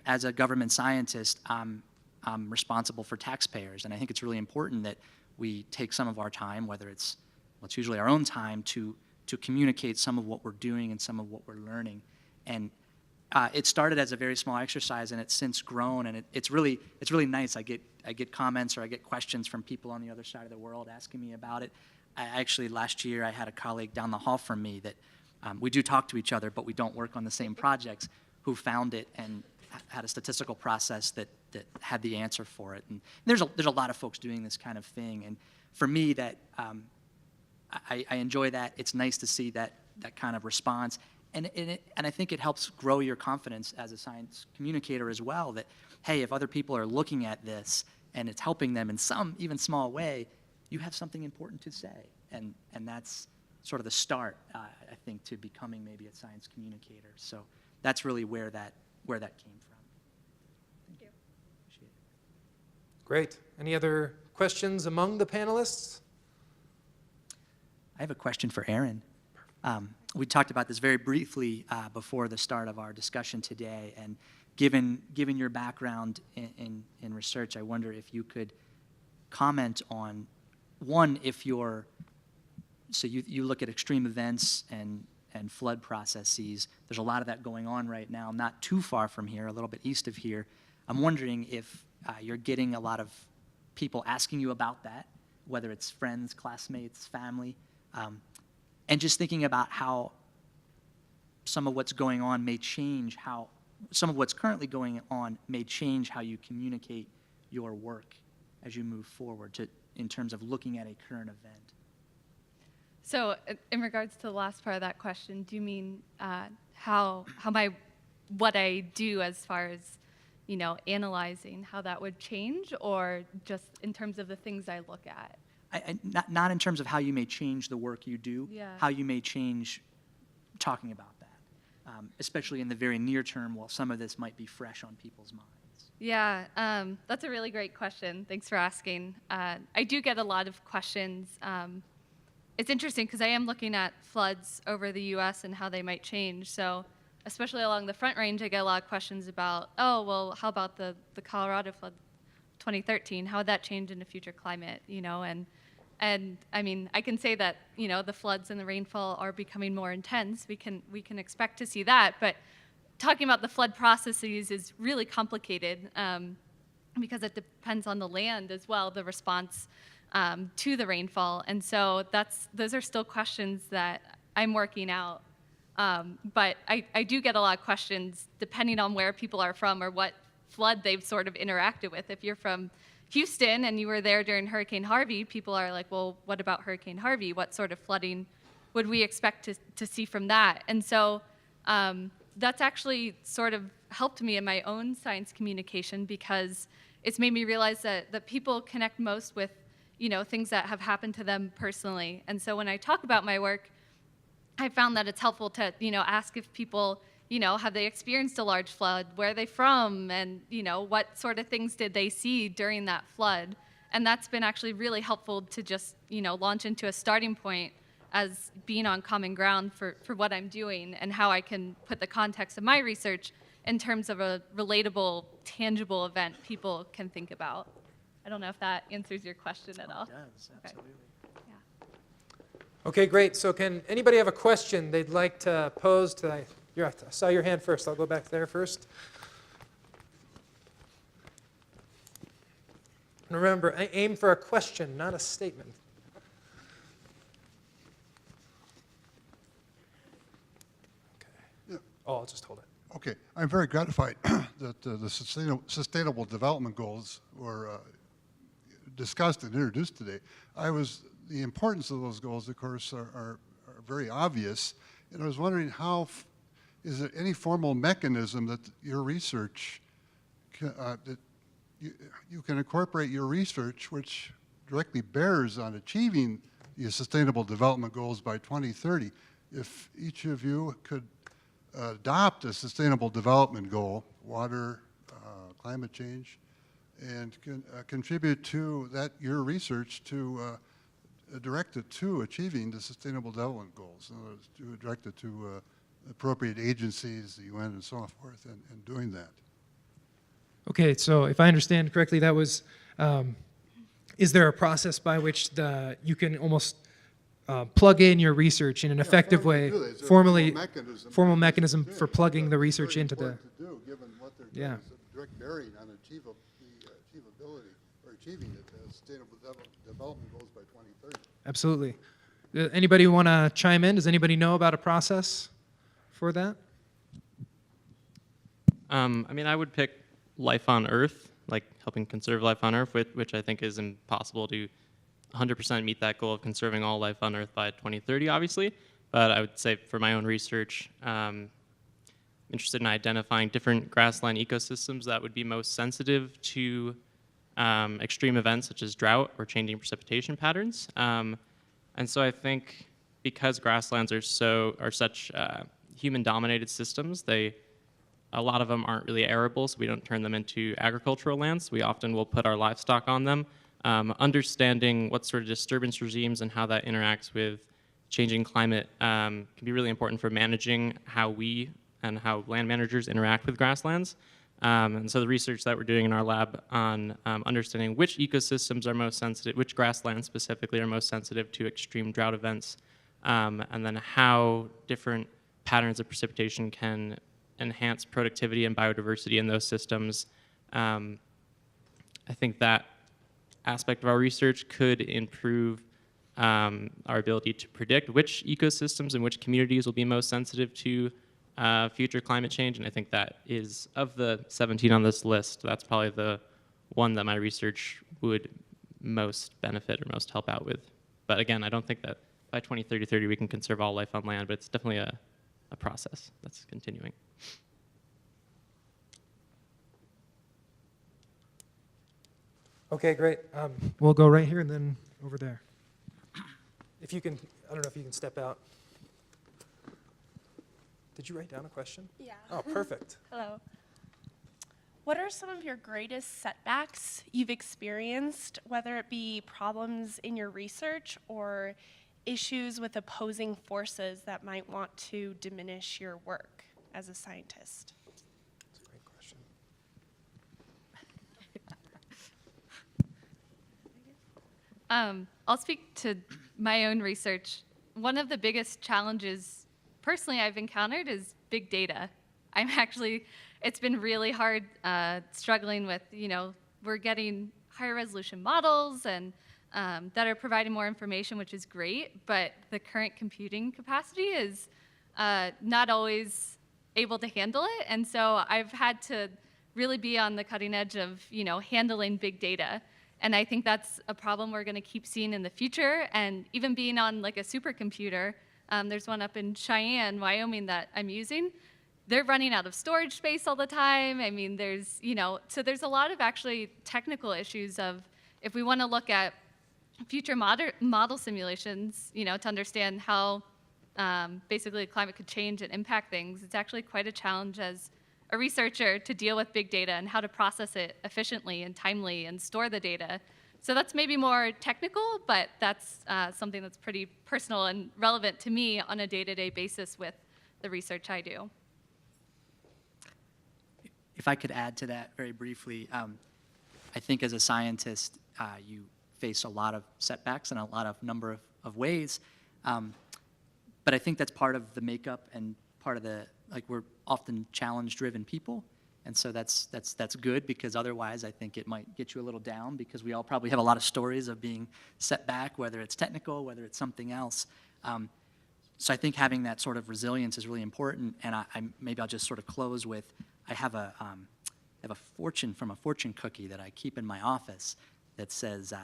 as a government scientist, I'm responsible for taxpayers, and I think it's really important that we take some of our time, whether it's usually our own time, to communicate some of what we're doing and some of what we're learning. And it started as a very small exercise, and it's since grown, and it's really nice. I get comments or I get questions from people on the other side of the world asking me about it. Actually, last year I had a colleague down the hall from me that we do talk to each other, but we don't work on the same projects, who found it and had a statistical process that had the answer for it. And there's a lot of folks doing this kind of thing, and for me, that I enjoy that. It's nice to see that kind of response. And I think it helps grow your confidence as a science communicator as well, that, hey, if other people are looking at this and it's helping them in some even small way, you have something important to say. And that's sort of the start, I think, to becoming maybe a science communicator. So that's really where that came from. Thank you. Appreciate it. Great. Any other questions among the panelists? I have a question for Erin. We talked about this very briefly before the start of our discussion today, and given your background in research, I wonder if you could comment on, one, if you look at extreme events and flood processes. There's a lot of that going on right now, not too far from here, a little bit east of here. I'm wondering if you're getting a lot of people asking you about that, whether it's friends, classmates, family, and just thinking about how some of what's going on may change how, some of what's currently going on may change how you communicate your work as you move forward in terms of looking at a current event. So in regards to the last part of that question, do you mean what I do as far as, analyzing how that would change, or just in terms of the things I look at? Not in terms of how you may change the work you do, Yeah. how you may change talking about that, especially in the very near term while some of this might be fresh on people's minds. Yeah, that's a really great question. Thanks for asking. I do get a lot of questions. It's interesting because I am looking at floods over the U.S. and how they might change. So especially along the Front Range, I get a lot of questions about, oh, well, how about the Colorado flood 2013? How would that change in the future climate, And I mean, I can say that, the floods and the rainfall are becoming more intense. We can expect to see that, but talking about the flood processes is really complicated because it depends on the land as well, the response to the rainfall. And so those are still questions that I'm working out. But I do get a lot of questions depending on where people are from or what flood they've sort of interacted with. If you're from Houston and you were there during Hurricane Harvey, people are like, well, what about Hurricane Harvey? What sort of flooding would we expect to see from that? And so that's actually sort of helped me in my own science communication, because it's made me realize that people connect most with, things that have happened to them personally. And so when I talk about my work, I found that it's helpful to, ask if people have they experienced a large flood? Where are they from? And, what sort of things did they see during that flood? And that's been actually really helpful to just, launch into a starting point as being on common ground for what I'm doing and how I can put the context of my research in terms of a relatable, tangible event people can think about. I don't know if that answers your question at all. It does, absolutely. Okay, great. So can anybody have a question they'd like to pose to, I saw your hand first. I'll go back there first. And remember, aim for a question, not a statement. Okay. Oh, I'll just hold it. Okay, I'm very gratified that the Sustainable Development Goals were discussed and introduced today. The importance of those goals, of course, are very obvious, and I was wondering is there any formal mechanism that your research, that you can incorporate your research which directly bears on achieving the Sustainable Development Goals by 2030? If each of you could adopt a sustainable development goal, water, climate change, and contribute to your research to direct it to achieving the Sustainable Development Goals, in other words, to direct it to appropriate agencies, the UN, and so forth, and doing that. Okay, so if I understand correctly, that was, is there a process by which you can almost plug in your research in an effective way, formal mechanism for plugging the research into the... To do, given what they're doing, is a direct bearing on achievability or achieving the Sustainable Development Goals by 2030. Absolutely. Anybody want to chime in? Does anybody know about a process for that? I would pick life on Earth, like helping conserve life on Earth, which I think is impossible to 100% meet that goal of conserving all life on Earth by 2030, obviously. But I would say for my own research, I'm interested in identifying different grassland ecosystems that would be most sensitive to extreme events such as drought or changing precipitation patterns. And so I think because grasslands are such human-dominated systems, a lot of them aren't really arable, so we don't turn them into agricultural lands. We often will put our livestock on them. Understanding what sort of disturbance regimes and how that interacts with changing climate can be really important for managing how we and how land managers interact with grasslands. And so the research that we're doing in our lab on understanding which ecosystems are most sensitive, which grasslands specifically are most sensitive to extreme drought events, and then how different patterns of precipitation can enhance productivity and biodiversity in those systems. I think that aspect of our research could improve our ability to predict which ecosystems and which communities will be most sensitive to future climate change. And I think that is, of the 17 on this list, that's probably the one that my research would most benefit or most help out with. But again, I don't think that by 2030 we can conserve all life on land, but it's definitely a process that's continuing. Okay, great. We'll go right here and then over there. If you can, I don't know if you can step out. Did you write down a question? Yeah. Oh, perfect. Hello. What are some of your greatest setbacks you've experienced, whether it be problems in your research or issues with opposing forces that might want to diminish your work as a scientist? That's a great question. I'll speak to my own research. One of the biggest challenges personally I've encountered is big data. It's been really hard struggling with, we're getting higher resolution models and that are providing more information, which is great, but the current computing capacity is not always able to handle it. And so I've had to really be on the cutting edge of, handling big data. And I think that's a problem we're going to keep seeing in the future. And even being on like a supercomputer, there's one up in Cheyenne, Wyoming that I'm using. They're running out of storage space all the time. I mean, there's a lot of actually technical issues of if we want to look at future model simulations, to understand how basically climate could change and impact things, it's actually quite a challenge as a researcher to deal with big data and how to process it efficiently and timely and store the data. So that's maybe more technical, but that's something that's pretty personal and relevant to me on a day-to-day basis with the research I do. If I could add to that very briefly, I think as a scientist, you face a lot of setbacks in a lot of number of ways. But I think that's part of the makeup and part of the, like, we're often challenge-driven people. And so that's good, because otherwise I think it might get you a little down, because we all probably have a lot of stories of being set back, whether it's technical, whether it's something else. So I think having that sort of resilience is really important. And maybe I'll just sort of close with, I have a fortune cookie that I keep in my office that says,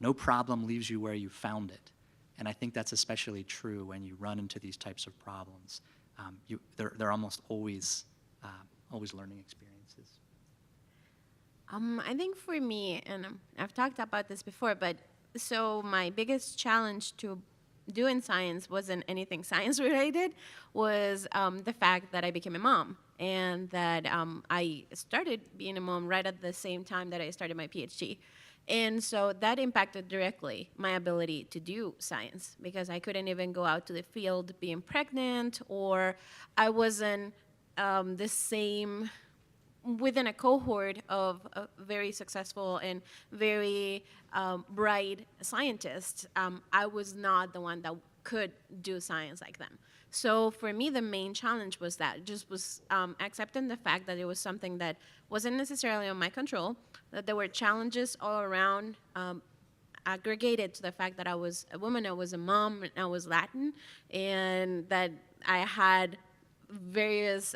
no problem leaves you where you found it. And I think that's especially true when you run into these types of problems. They're almost always learning experiences. I think for me, and I've talked about this before, but so my biggest challenge to doing science wasn't anything science related, was the fact that I became a mom, and that I started being a mom right at the same time that I started my PhD. And so that impacted directly my ability to do science, because I couldn't even go out to the field being pregnant, or I wasn't the same within a cohort of very successful and very bright scientists. I was not the one that could do science like them. So for me, the main challenge was that, just was accepting the fact that it was something that wasn't necessarily on my control, that there were challenges all around, aggregated to the fact that I was a woman, I was a mom, and I was Latin, and that I had various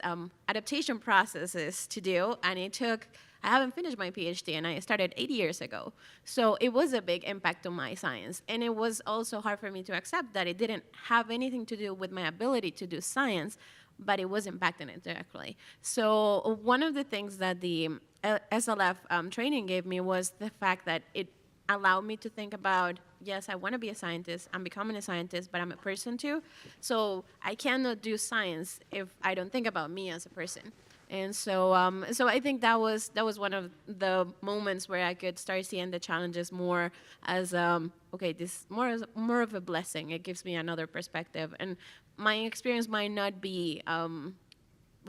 adaptation processes to do, and I haven't finished my PhD, and I started 8 years ago. So it was a big impact on my science. And it was also hard for me to accept that it didn't have anything to do with my ability to do science, but it was impacting it directly. So one of the things that the SLF training gave me was the fact that it allowed me to think about, yes, I want to be a scientist, I'm becoming a scientist, but I'm a person too. So I cannot do science if I don't think about me as a person. And so, so I think that was one of the moments where I could start seeing the challenges more as, okay, this more of a blessing. It gives me another perspective, and my experience might not be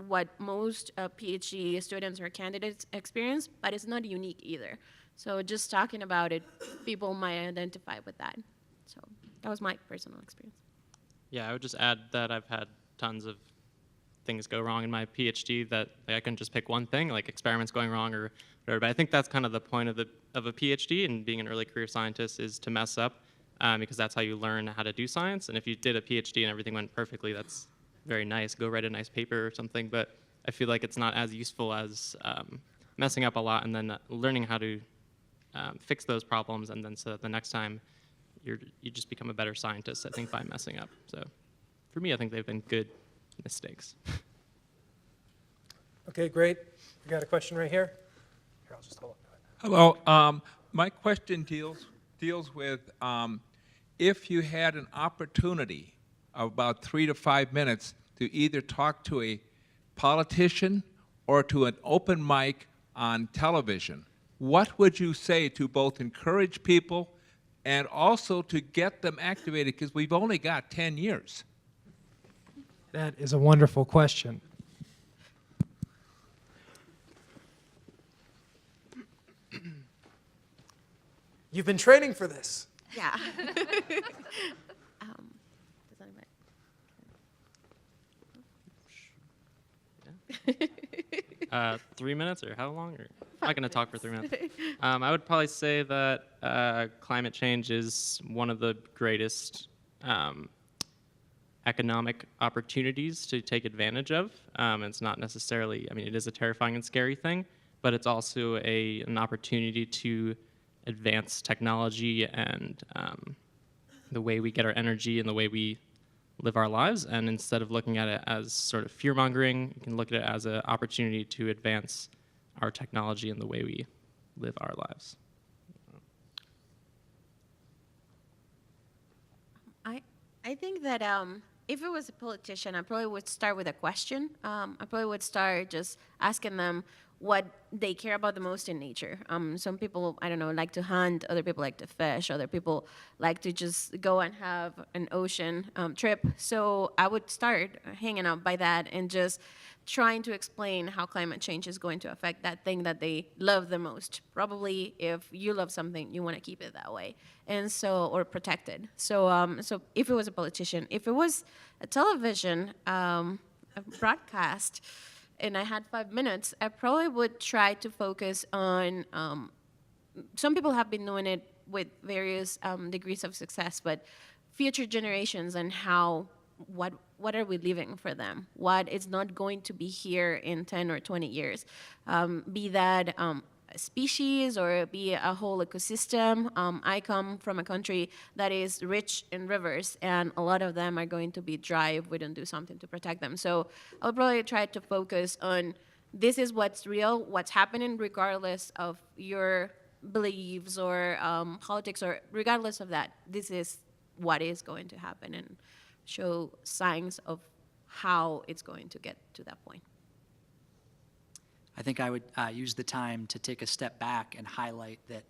what most PhD students or candidates experience, but it's not unique either. So just talking about it, people might identify with that. So that was my personal experience. Yeah, I would just add that I've had tons of things go wrong in my PhD that I couldn't just pick one thing, like experiments going wrong or whatever. But I think that's kind of the point of a PhD and being an early career scientist, is to mess up, because that's how you learn how to do science. And if you did a PhD and everything went perfectly, that's very nice. Go write a nice paper or something. But I feel like it's not as useful as messing up a lot and then learning how to fix those problems, and then so that the next time you just become a better scientist, I think, by messing up. So for me, I think they've been good mistakes. Okay, great. We got a question right here. Here, I'll just hold it. Hello. My question deals with if you had an opportunity of about 3 to 5 minutes to either talk to a politician or to an open mic on television, what would you say to both encourage people and also to get them activated? Because we've only got 10 years. That is a wonderful question. You've been training for this. Yeah. Does anybody? 3 minutes, or how long? Or I'm not going to talk for 3 minutes. I would probably say that climate change is one of the greatest economic opportunities to take advantage of. It's not necessarily, I mean, it is a terrifying and scary thing, but it's also an opportunity to advance technology and the way we get our energy and the way we live our lives. And instead of looking at it as sort of fear-mongering, you can look at it as an opportunity to advance our technology and the way we live our lives. I think that if it was a politician, I probably would start with a question. I probably would start just asking them what they care about the most in nature. Some people, I don't know, like to hunt. Other people like to fish. Other people like to just go and have an ocean trip. So I would start hanging out by that and just trying to explain how climate change is going to affect that thing that they love the most. Probably if you love something, you want to keep it that way, and so, or protect it. So, so if it was a politician, if it was a television a broadcast, and I had 5 minutes, I probably would try to focus on, some people have been doing it with various degrees of success, but future generations and how, what are we leaving for them? What is not going to be here in 10 or 20 years? Be that a species or be a whole ecosystem. I come from a country that is rich in rivers, and a lot of them are going to be dry if we don't do something to protect them. So I'll probably try to focus on this is what's real, what's happening regardless of your beliefs or politics, or regardless of that, this is what is going to happen, and show signs of how it's going to get to that point. I think I would use the time to take a step back and highlight that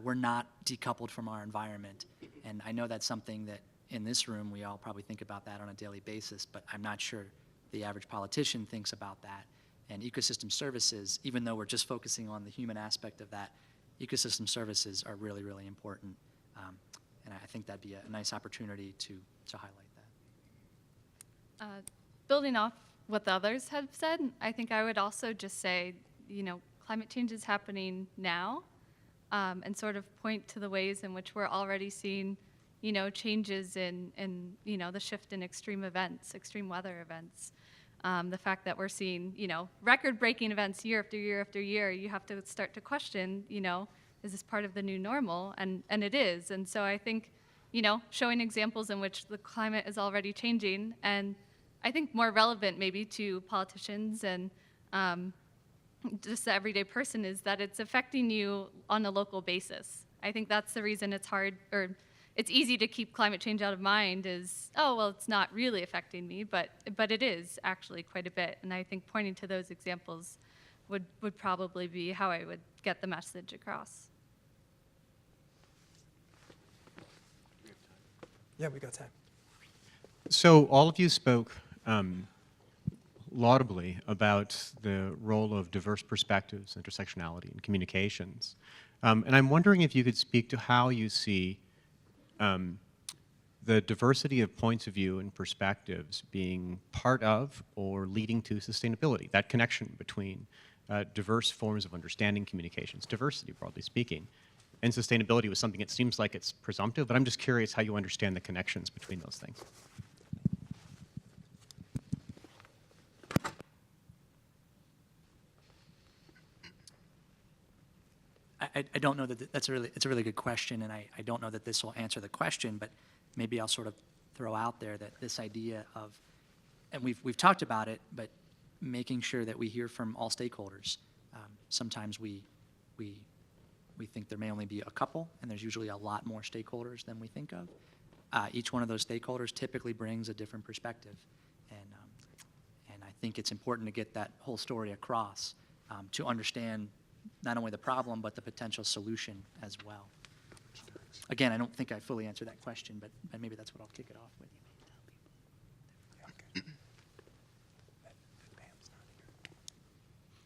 we're not decoupled from our environment. And I know that's something that in this room we all probably think about that on a daily basis, but I'm not sure the average politician thinks about that. And ecosystem services, even though we're just focusing on the human aspect of that, ecosystem services are really, really important. And I think that'd be a nice opportunity to highlight that. Building off what the others have said, I think I would also just say, you know, climate change is happening now, and sort of point to the ways in which we're already seeing, you know, changes in you know, the shift in extreme events, extreme weather events. The fact that we're seeing, you know, record-breaking events year after year after year, you have to start to question, you know, is this part of the new normal? And it is. And so I think, you know, showing examples in which the climate is already changing, and I think more relevant maybe to politicians and just the everyday person, is that it's affecting you on a local basis. I think that's the reason it's hard, or it's easy to keep climate change out of mind is, oh, well, it's not really affecting me, but it is actually quite a bit. And I think pointing to those examples would probably be how I would get the message across. Yeah, we got time. So all of you spoke laudably about the role of diverse perspectives, intersectionality, and communications. And I'm wondering if you could speak to how you see the diversity of points of view and perspectives being part of or leading to sustainability, that connection between diverse forms of understanding communications, diversity broadly speaking, and sustainability was something that seems like it's presumptive, but I'm just curious how you understand the connections between those things. I don't know that it's a really good question, and I don't know that this will answer the question, but maybe I'll sort of throw out there that this idea of, and we've talked about it, but making sure that we hear from all stakeholders. Sometimes we think there may only be a couple, and there's usually a lot more stakeholders than we think of. Each one of those stakeholders typically brings a different perspective, and I think it's important to get that whole story across to understand not only the problem, but the potential solution as well. Again, I don't think I fully answered that question, but maybe that's what I'll kick it off with.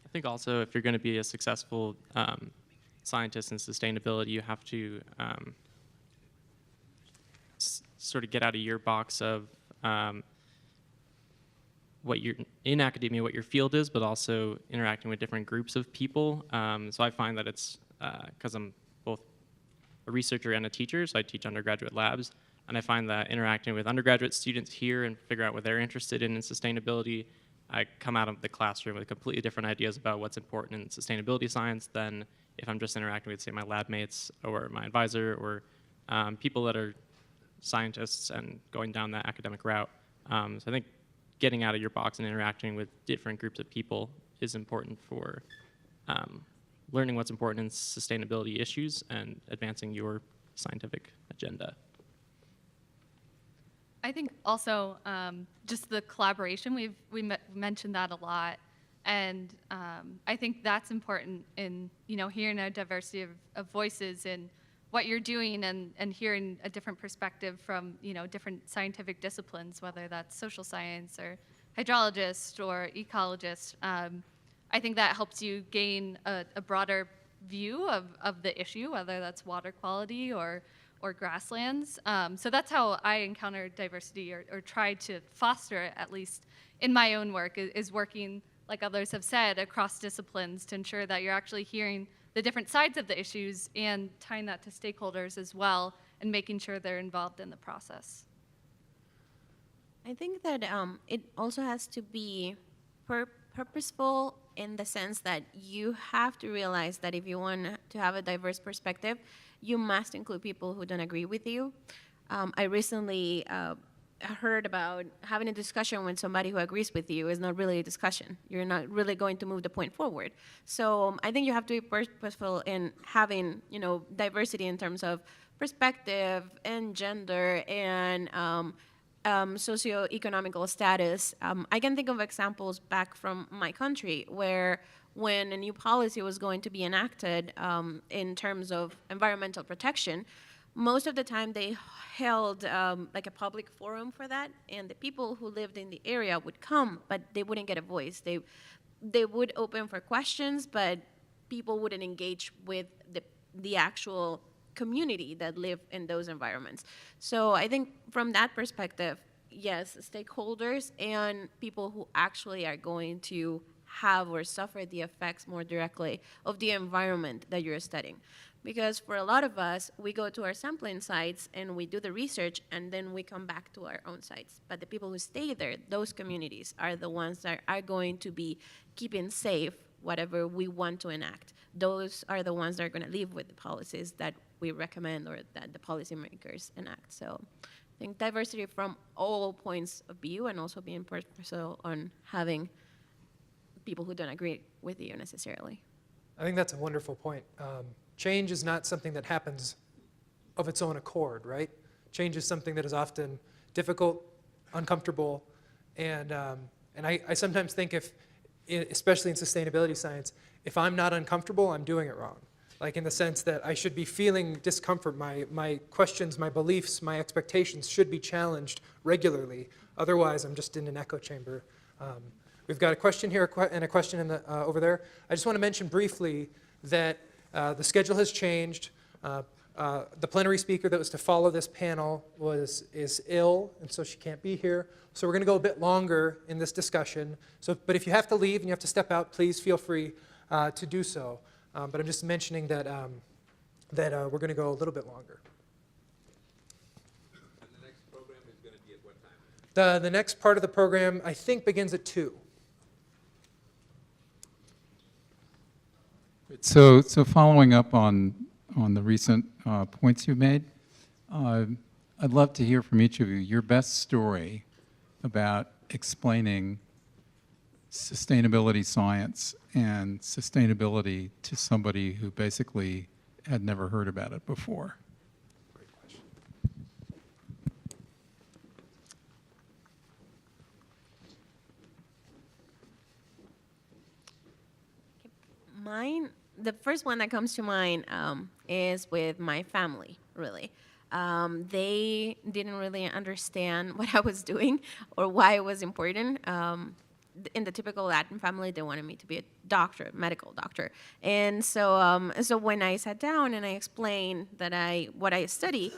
I think also if you're going to be a successful scientist in sustainability, you have to sort of get out of your box of what you're in academia, what your field is, but also interacting with different groups of people. So I find that it's because I'm both a researcher and a teacher, so I teach undergraduate labs, and I find that interacting with undergraduate students here and figure out what they're interested in sustainability, I come out of the classroom with completely different ideas about what's important in sustainability science than if I'm just interacting with, say, my lab mates or my advisor or people that are scientists and going down that academic route. So I think getting out of your box and interacting with different groups of people is important for learning what's important in sustainability issues and advancing your scientific agenda. I think also just the collaboration, mentioned that a lot. And I think that's important in, hearing a diversity of voices and what you're doing and hearing a different perspective from, different scientific disciplines, whether that's social science or hydrologist or ecologist. I think that helps you gain a broader view of the issue, whether that's water quality or grasslands. So that's how I encounter diversity or try to foster it, at least in my own work, is working, like others have said, across disciplines to ensure that you're actually hearing the different sides of the issues and tying that to stakeholders as well and making sure they're involved in the process. I think that it also has to be purposeful in the sense that you have to realize that if you want to have a diverse perspective, you must include people who don't agree with you. I recently heard about having a discussion when somebody who agrees with you is not really a discussion. You're not really going to move the point forward. So I think you have to be purposeful in having, diversity in terms of perspective and gender and socioeconomical status. I can think of examples back from my country where when a new policy was going to be enacted in terms of environmental protection, most of the time they held like a public forum for that, and the people who lived in the area would come, but they wouldn't get a voice. They would open for questions, but people wouldn't engage with the actual community that live in those environments. So I think from that perspective, yes, stakeholders and people who actually are going to have or suffer the effects more directly of the environment that you're studying. Because for a lot of us, we go to our sampling sites and we do the research and then we come back to our own sites. But the people who stay there, those communities, are the ones that are going to be keeping safe whatever we want to enact. Those are the ones that are going to live with the policies that we recommend or that the policymakers enact. So I think diversity from all points of view and also being purposeful on having people who don't agree with you necessarily. I think that's a wonderful point. Change is not something that happens of its own accord, right? Change is something that is often difficult, uncomfortable, and I sometimes think especially in sustainability science, if I'm not uncomfortable, I'm doing it wrong. Like in the sense that I should be feeling discomfort, my questions, my beliefs, my expectations should be challenged regularly. Otherwise, I'm just in an echo chamber. We've got a question here and a question in the, over there. I just want to mention briefly that the schedule has changed. The plenary speaker that was to follow this panel is ill, and so she can't be here. So we're going to go a bit longer in this discussion. But if you have to leave and you have to step out, please feel free to do so. But I'm just mentioning that, we're going to go a little bit longer. And the next program is going to be at what time? The next part of the program, I think, begins at 2. So following up on the recent points you made, I'd love to hear from each of you your best story about explaining sustainability science and sustainability to somebody who basically had never heard about it before. Great question. Mine, the first one that comes to mind is with my family, really. They didn't really understand what I was doing or why it was important. In the typical Latin family, they wanted me to be a doctor, a medical doctor. And so, so when I sat down and I explained that what I study,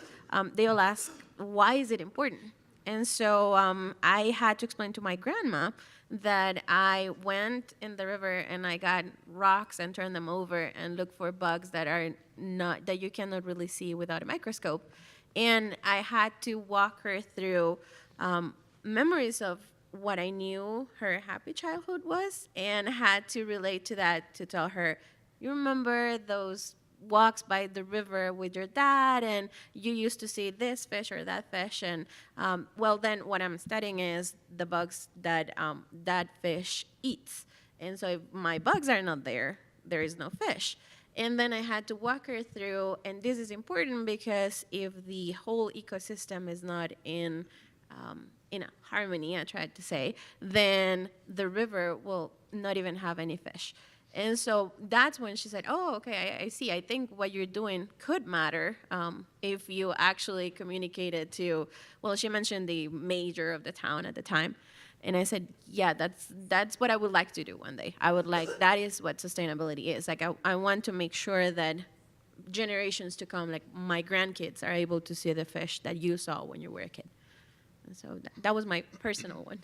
they all asked, why is it important? And so I had to explain to my grandma that I went in the river and I got rocks and turned them over and looked for bugs that you cannot really see without a microscope. And I had to walk her through memories of what I knew her happy childhood was, and had to relate to that to tell her, you remember those walks by the river with your dad, and you used to see this fish or that fish, and well, then what I'm studying is the bugs that that fish eats. And so if my bugs are not there, there is no fish. And then I had to walk her through, and this is important because if the whole ecosystem is not in in a harmony, I tried to say, then the river will not even have any fish. And so that's when she said, oh, okay, I see. I think what you're doing could matter if you actually communicated to, well, she mentioned the mayor of the town at the time. And I said, yeah, that's what I would like to do one day. I would like, that is what sustainability is. Like, I want to make sure that generations to come, like my grandkids, are able to see the fish that you saw when you were a kid. And so that was my personal one.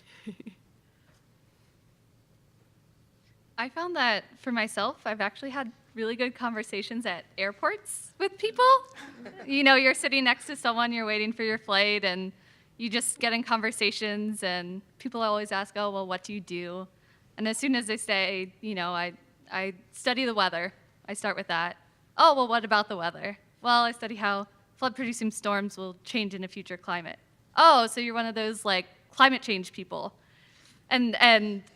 I found that for myself, I've actually had really good conversations at airports with people. You know, you're sitting next to someone, you're waiting for your flight, and you just get in conversations, and people always ask, oh, well, what do you do? And as soon as they say, you know, I study the weather, I start with that. Oh, well, what about the weather? Well, I study how flood-producing storms will change in a future climate. Oh, so you're one of those, like, climate change people. And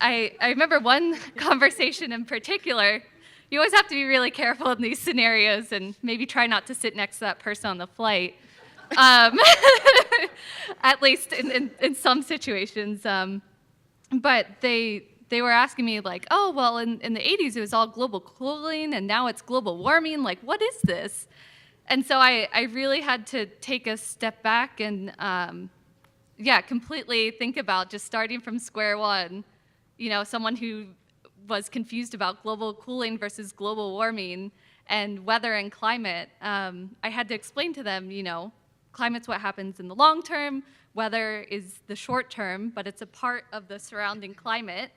I remember one conversation in particular. You always have to be really careful in these scenarios and maybe try not to sit next to that person on the flight, at least in some situations. But they were asking me, like, oh, well, in the 80s, it was all global cooling, and now it's global warming. Like, what is this? And so I really had to take a step back and completely think about just starting from square one. You know, someone who was confused about global cooling versus global warming and weather and climate. I had to explain to them, you know, climate's what happens in the long term, weather is the short term, but it's a part of the surrounding climate.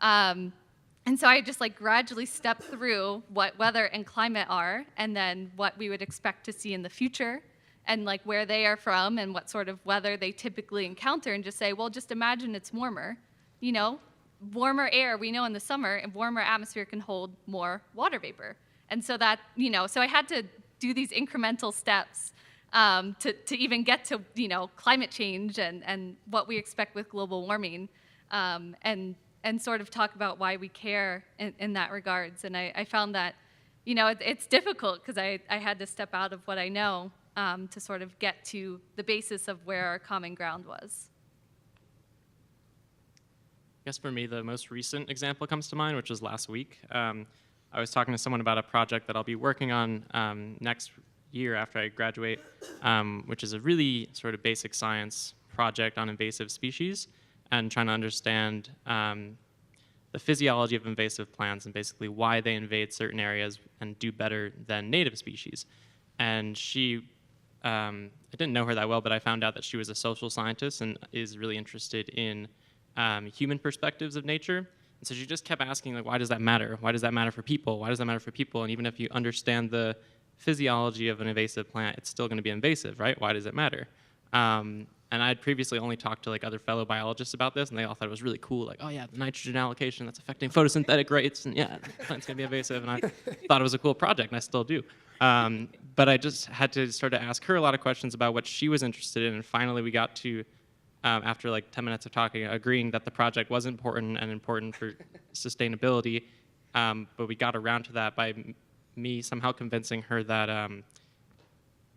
And so I just like gradually stepped through what weather and climate are, and then what we would expect to see in the future, and like where they are from and what sort of weather they typically encounter, and just say, well, just imagine it's warmer. You know, warmer air, we know in the summer, and warmer atmosphere can hold more water vapor. And so that, you know, so I had to do these incremental steps to even get to, you know, climate change and what we expect with global warming, and sort of talk about why we care in that regards. And I found that, you know, it's difficult because I had to step out of what I know to sort of get to the basis of where our common ground was. I guess for me, the most recent example comes to mind, which was last week. I was talking to someone about a project that I'll be working on next year after I graduate, which is a really sort of basic science project on invasive species and trying to understand the physiology of invasive plants and basically why they invade certain areas and do better than native species. And she, I didn't know her that well, but I found out that she was a social scientist and is really interested in human perspectives of nature. And so she just kept asking, like, why does that matter? Why does that matter for people? Why does that matter for people? And even if you understand the physiology of an invasive plant, it's still going to be invasive, right? Why does it matter? And I had previously only talked to like other fellow biologists about this, and they all thought it was really cool. Like, oh yeah, the nitrogen allocation, that's affecting photosynthetic rates, and yeah, the plant's gonna be invasive. And I thought it was a cool project, and I still do. But I just had to start to ask her a lot of questions about what she was interested in, and finally we got to, after like 10 minutes of talking, agreeing that the project was important and important for sustainability. But we got around to that by me somehow convincing her that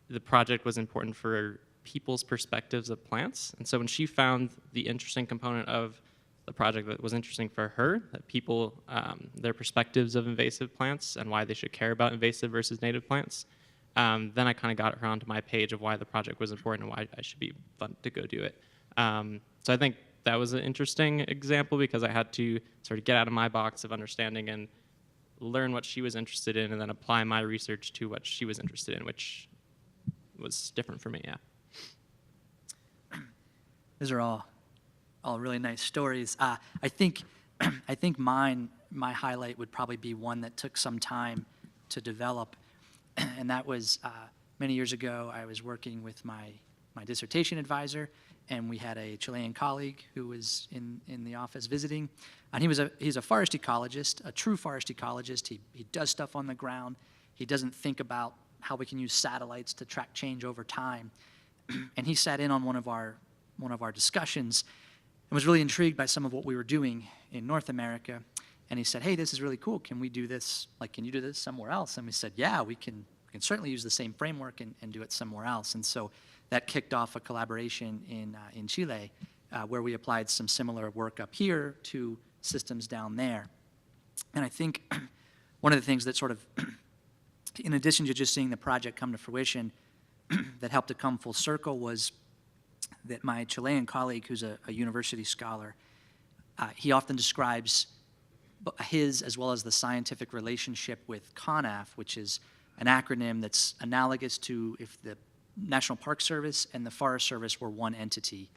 the project was important for people's perspectives of plants. And so when she found the interesting component of the project that was interesting for her, that people, their perspectives of invasive plants and why they should care about invasive versus native plants, then I kind of got her onto my page of why the project was important and why I should be fun to go do it. So I think that was an interesting example because I had to sort of get out of my box of understanding and learn what she was interested in and then apply my research to what she was interested in, which was different for me, yeah. Those are all really nice stories. I think my highlight would probably be one that took some time to develop, and that was many years ago. I was working with my dissertation advisor, and we had a Chilean colleague who was in the office visiting, and he's a forest ecologist, a true forest ecologist. He does stuff on the ground. He doesn't think about how we can use satellites to track change over time, and he sat in on one of our discussions and was really intrigued by some of what we were doing in North America. And he said, hey, this is really cool. Can we do this? Like, can you do this somewhere else? And we said, yeah, we can we can certainly use the same framework and do it somewhere else. And so that kicked off a collaboration in Chile where we applied some similar work up here to systems down there. And I think one of the things that sort of, in addition to just seeing the project come to fruition, that helped it come full circle was that my Chilean colleague, who's a university scholar, he often describes his as well as the scientific relationship with CONAF, which is an acronym that's analogous to if the National Park Service and the Forest Service were one entity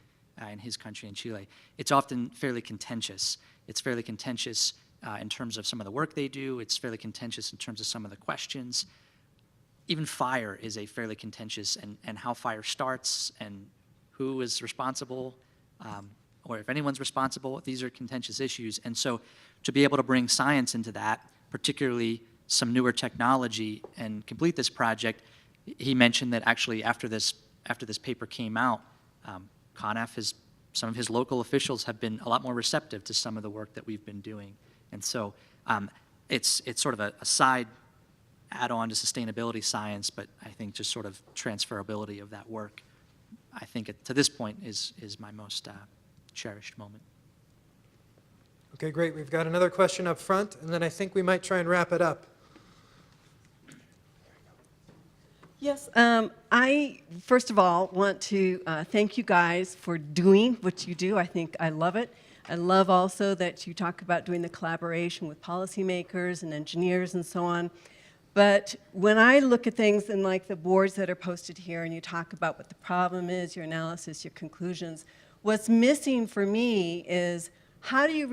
in his country, in Chile. It's often fairly contentious. It's fairly contentious in terms of some of the work they do. It's fairly contentious in terms of some of the questions. Even fire is a fairly contentious, and how fire starts and who is responsible, or if anyone's responsible, these are contentious issues. And so to be able to bring science into that, particularly some newer technology, and complete this project, he mentioned that actually after this paper came out, CONAF some of his local officials have been a lot more receptive to some of the work that we've been doing. And so it's sort of a side add-on to sustainability science, but I think just sort of transferability of that work, I think to this point is my most cherished moment. Okay, great. We've got another question up front, and then I think we might try and wrap it up. Yes, I, first of all, want to thank you guys for doing what you do. I think I love it. I love also that you talk about doing the collaboration with policymakers and engineers and so on. But when I look at things in like the boards that are posted here and you talk about what the problem is, your analysis, your conclusions, what's missing for me is how do you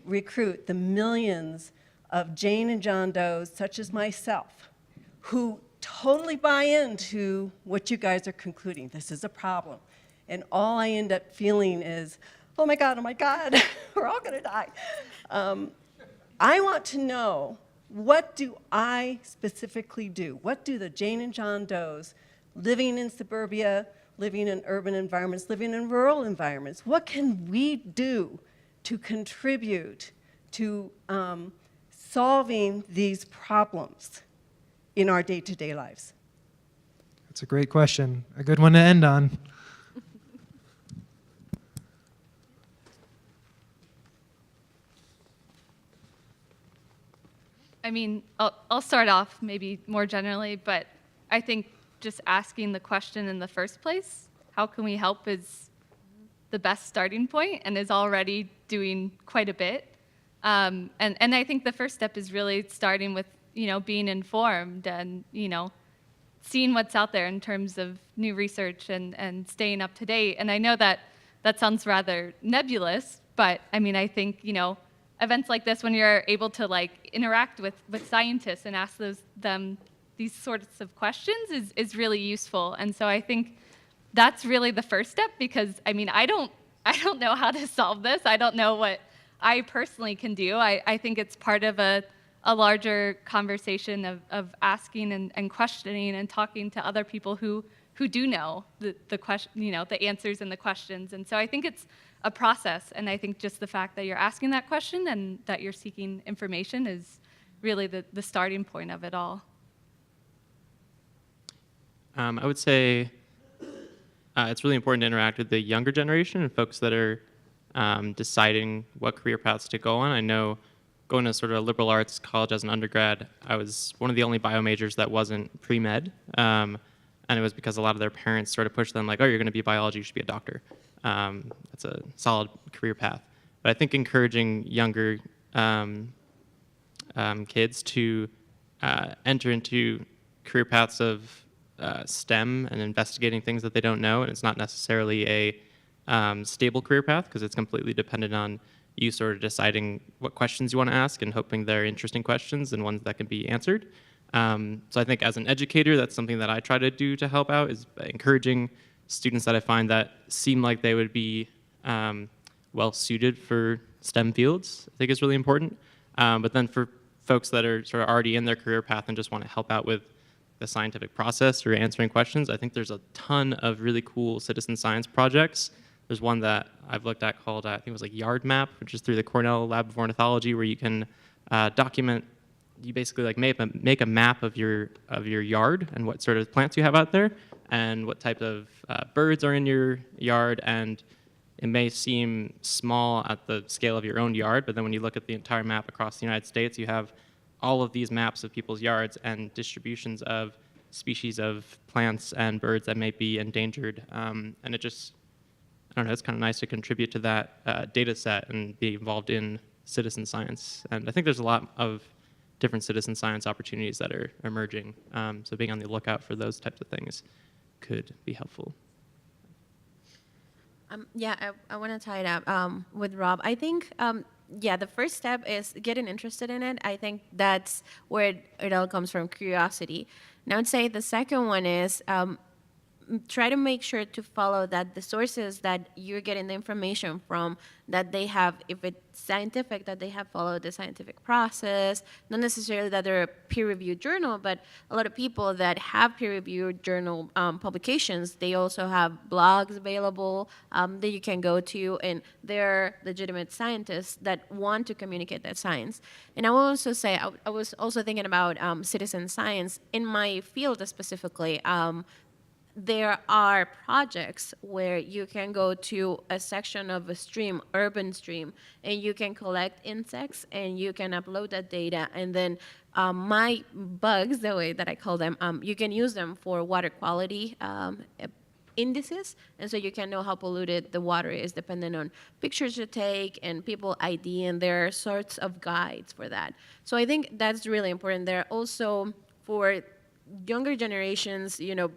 recruit the millions of Jane and John Does, such as myself, who totally buy into what you guys are concluding. This is a problem. And all I end up feeling is, oh my God, we're all gonna die. I want to know, what do I specifically do? What do the Jane and John Does living in suburbia, living in urban environments, living in rural environments, what can we do to contribute to solving these problems in our day-to-day lives? That's a great question. A good one to end on. I mean, I'll start off maybe more generally, but I think just asking the question in the first place, how can we help, is the best starting point and is already doing quite a bit. And I think the first step is really starting with, being informed and, seeing what's out there in terms of new research and staying up to date. And I know that sounds rather nebulous, but I mean, I think, events like this, when you're able to interact with scientists and ask them these sorts of questions is really useful. And so I think that's really the first step, because I mean, I don't know how to solve this. I don't know what I personally can do. I think it's part of a larger conversation of asking and questioning and talking to other people who do know the question, the answers and the questions. And so I think it's a process, and I think just the fact that you're asking that question and that you're seeking information is really the starting point of it all. I would say it's really important to interact with the younger generation and folks that are deciding what career paths to go on. I know going to sort of a liberal arts college as an undergrad, I was one of the only bio majors that wasn't pre-med, and it was because a lot of their parents sort of pushed them like, oh, you're going to be biology, you should be a doctor. That's a solid career path. But I think encouraging younger kids to enter into career paths of STEM and investigating things that they don't know, and it's not necessarily a stable career path because it's completely dependent on you sort of deciding what questions you want to ask and hoping they're interesting questions and ones that can be answered. So I think as an educator, that's something that I try to do to help out, is encouraging students that I find that seem like they would be well suited for STEM fields, I think is really important. But then for folks that are sort of already in their career path and just want to help out with the scientific process or answering questions, I think there's a ton of really cool citizen science projects. There's one that I've looked at called, I think it was like Yard Map, which is through the Cornell Lab of Ornithology, where you can document you basically like make a map of your yard and what sort of plants you have out there and what type of birds are in your yard. And it may seem small at the scale of your own yard, but then when you look at the entire map across the United States, you have all of these maps of people's yards and distributions of species of plants and birds that may be endangered. And it just, I don't know, it's kind of nice to contribute to that data set and be involved in citizen science. And I think there's a lot of different citizen science opportunities that are emerging. So being on the lookout for those types of things could be helpful. Yeah, I want to tie it up with Rob. I think, yeah, the first step is getting interested in it. I think that's where it all comes from, curiosity. And I would say the second one is try to make sure to follow that the sources that you're getting the information from, that they have, if it's scientific, that they have followed the scientific process, not necessarily that they're a peer-reviewed journal, but a lot of people that have peer-reviewed journal publications, they also have blogs available that you can go to, and they're legitimate scientists that want to communicate that science. And I will also say, I was also thinking about citizen science. In my field specifically, there are projects where you can go to a section of a stream, urban stream, and you can collect insects and you can upload that data. And then my bugs, the way that I call them, you can use them for water quality indices. And so you can know how polluted the water is depending on pictures you take and people ID, and there are sorts of guides for that. So I think that's really important. There are also, for younger generations, you know,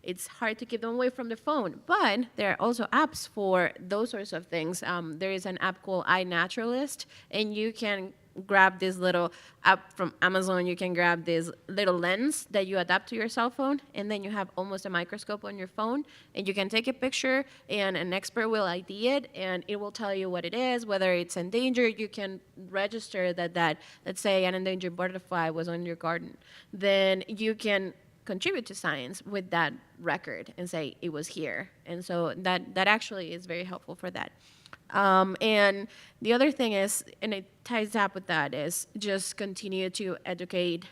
it's hard to keep them away from the phone, but there are also apps for those sorts of things. There is an app called iNaturalist, and you can grab this little app from Amazon. You can grab this little lens that you adapt to your cell phone, and then you have almost a microscope on your phone, and you can take a picture, and an expert will ID it, and it will tell you what it is, whether it's endangered. You can register that let's say an endangered butterfly was on your garden. Then you can contribute to science with that record and say it was here. And so that actually is very helpful for that. And the other thing is, and it ties up with that, is just continue to educate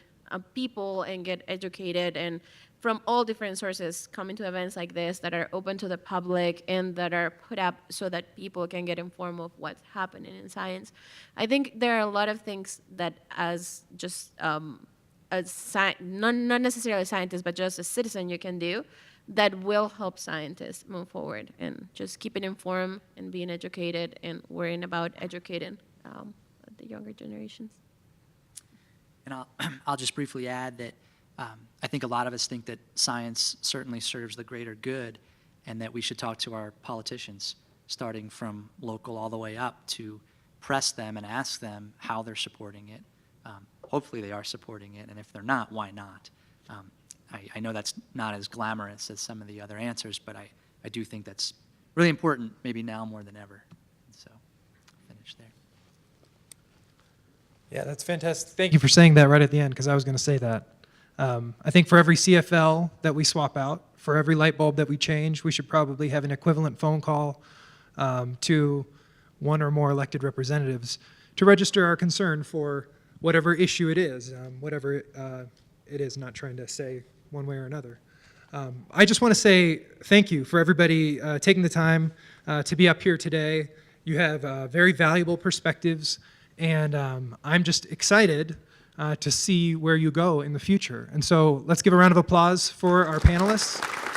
people and get educated, and from all different sources coming to events like this that are open to the public and that are put up so that people can get informed of what's happening in science. I think there are a lot of things that as just not necessarily a scientist, but just a citizen you can do that will help scientists move forward, and just keeping informed and being educated and worrying about educating the younger generations. And I'll just briefly add that I think a lot of us think that science certainly serves the greater good, and that we should talk to our politicians, starting from local all the way up, to press them and ask them how they're supporting it. Hopefully they are supporting it, and if they're not, why not? I know that's not as glamorous as some of the other answers, but I do think that's really important, maybe now more than ever. So I'll finish there. Yeah, that's fantastic. Thank you for saying that right at the end, because I was going to say that. I think for every CFL that we swap out, for every light bulb that we change, we should probably have an equivalent phone call to one or more elected representatives to register our concern for whatever issue it is, whatever it is, not trying to say one way or another. I just want to say thank you for everybody taking the time to be up here today. You have very valuable perspectives, and I'm just excited to see where you go in the future. And so let's give a round of applause for our panelists.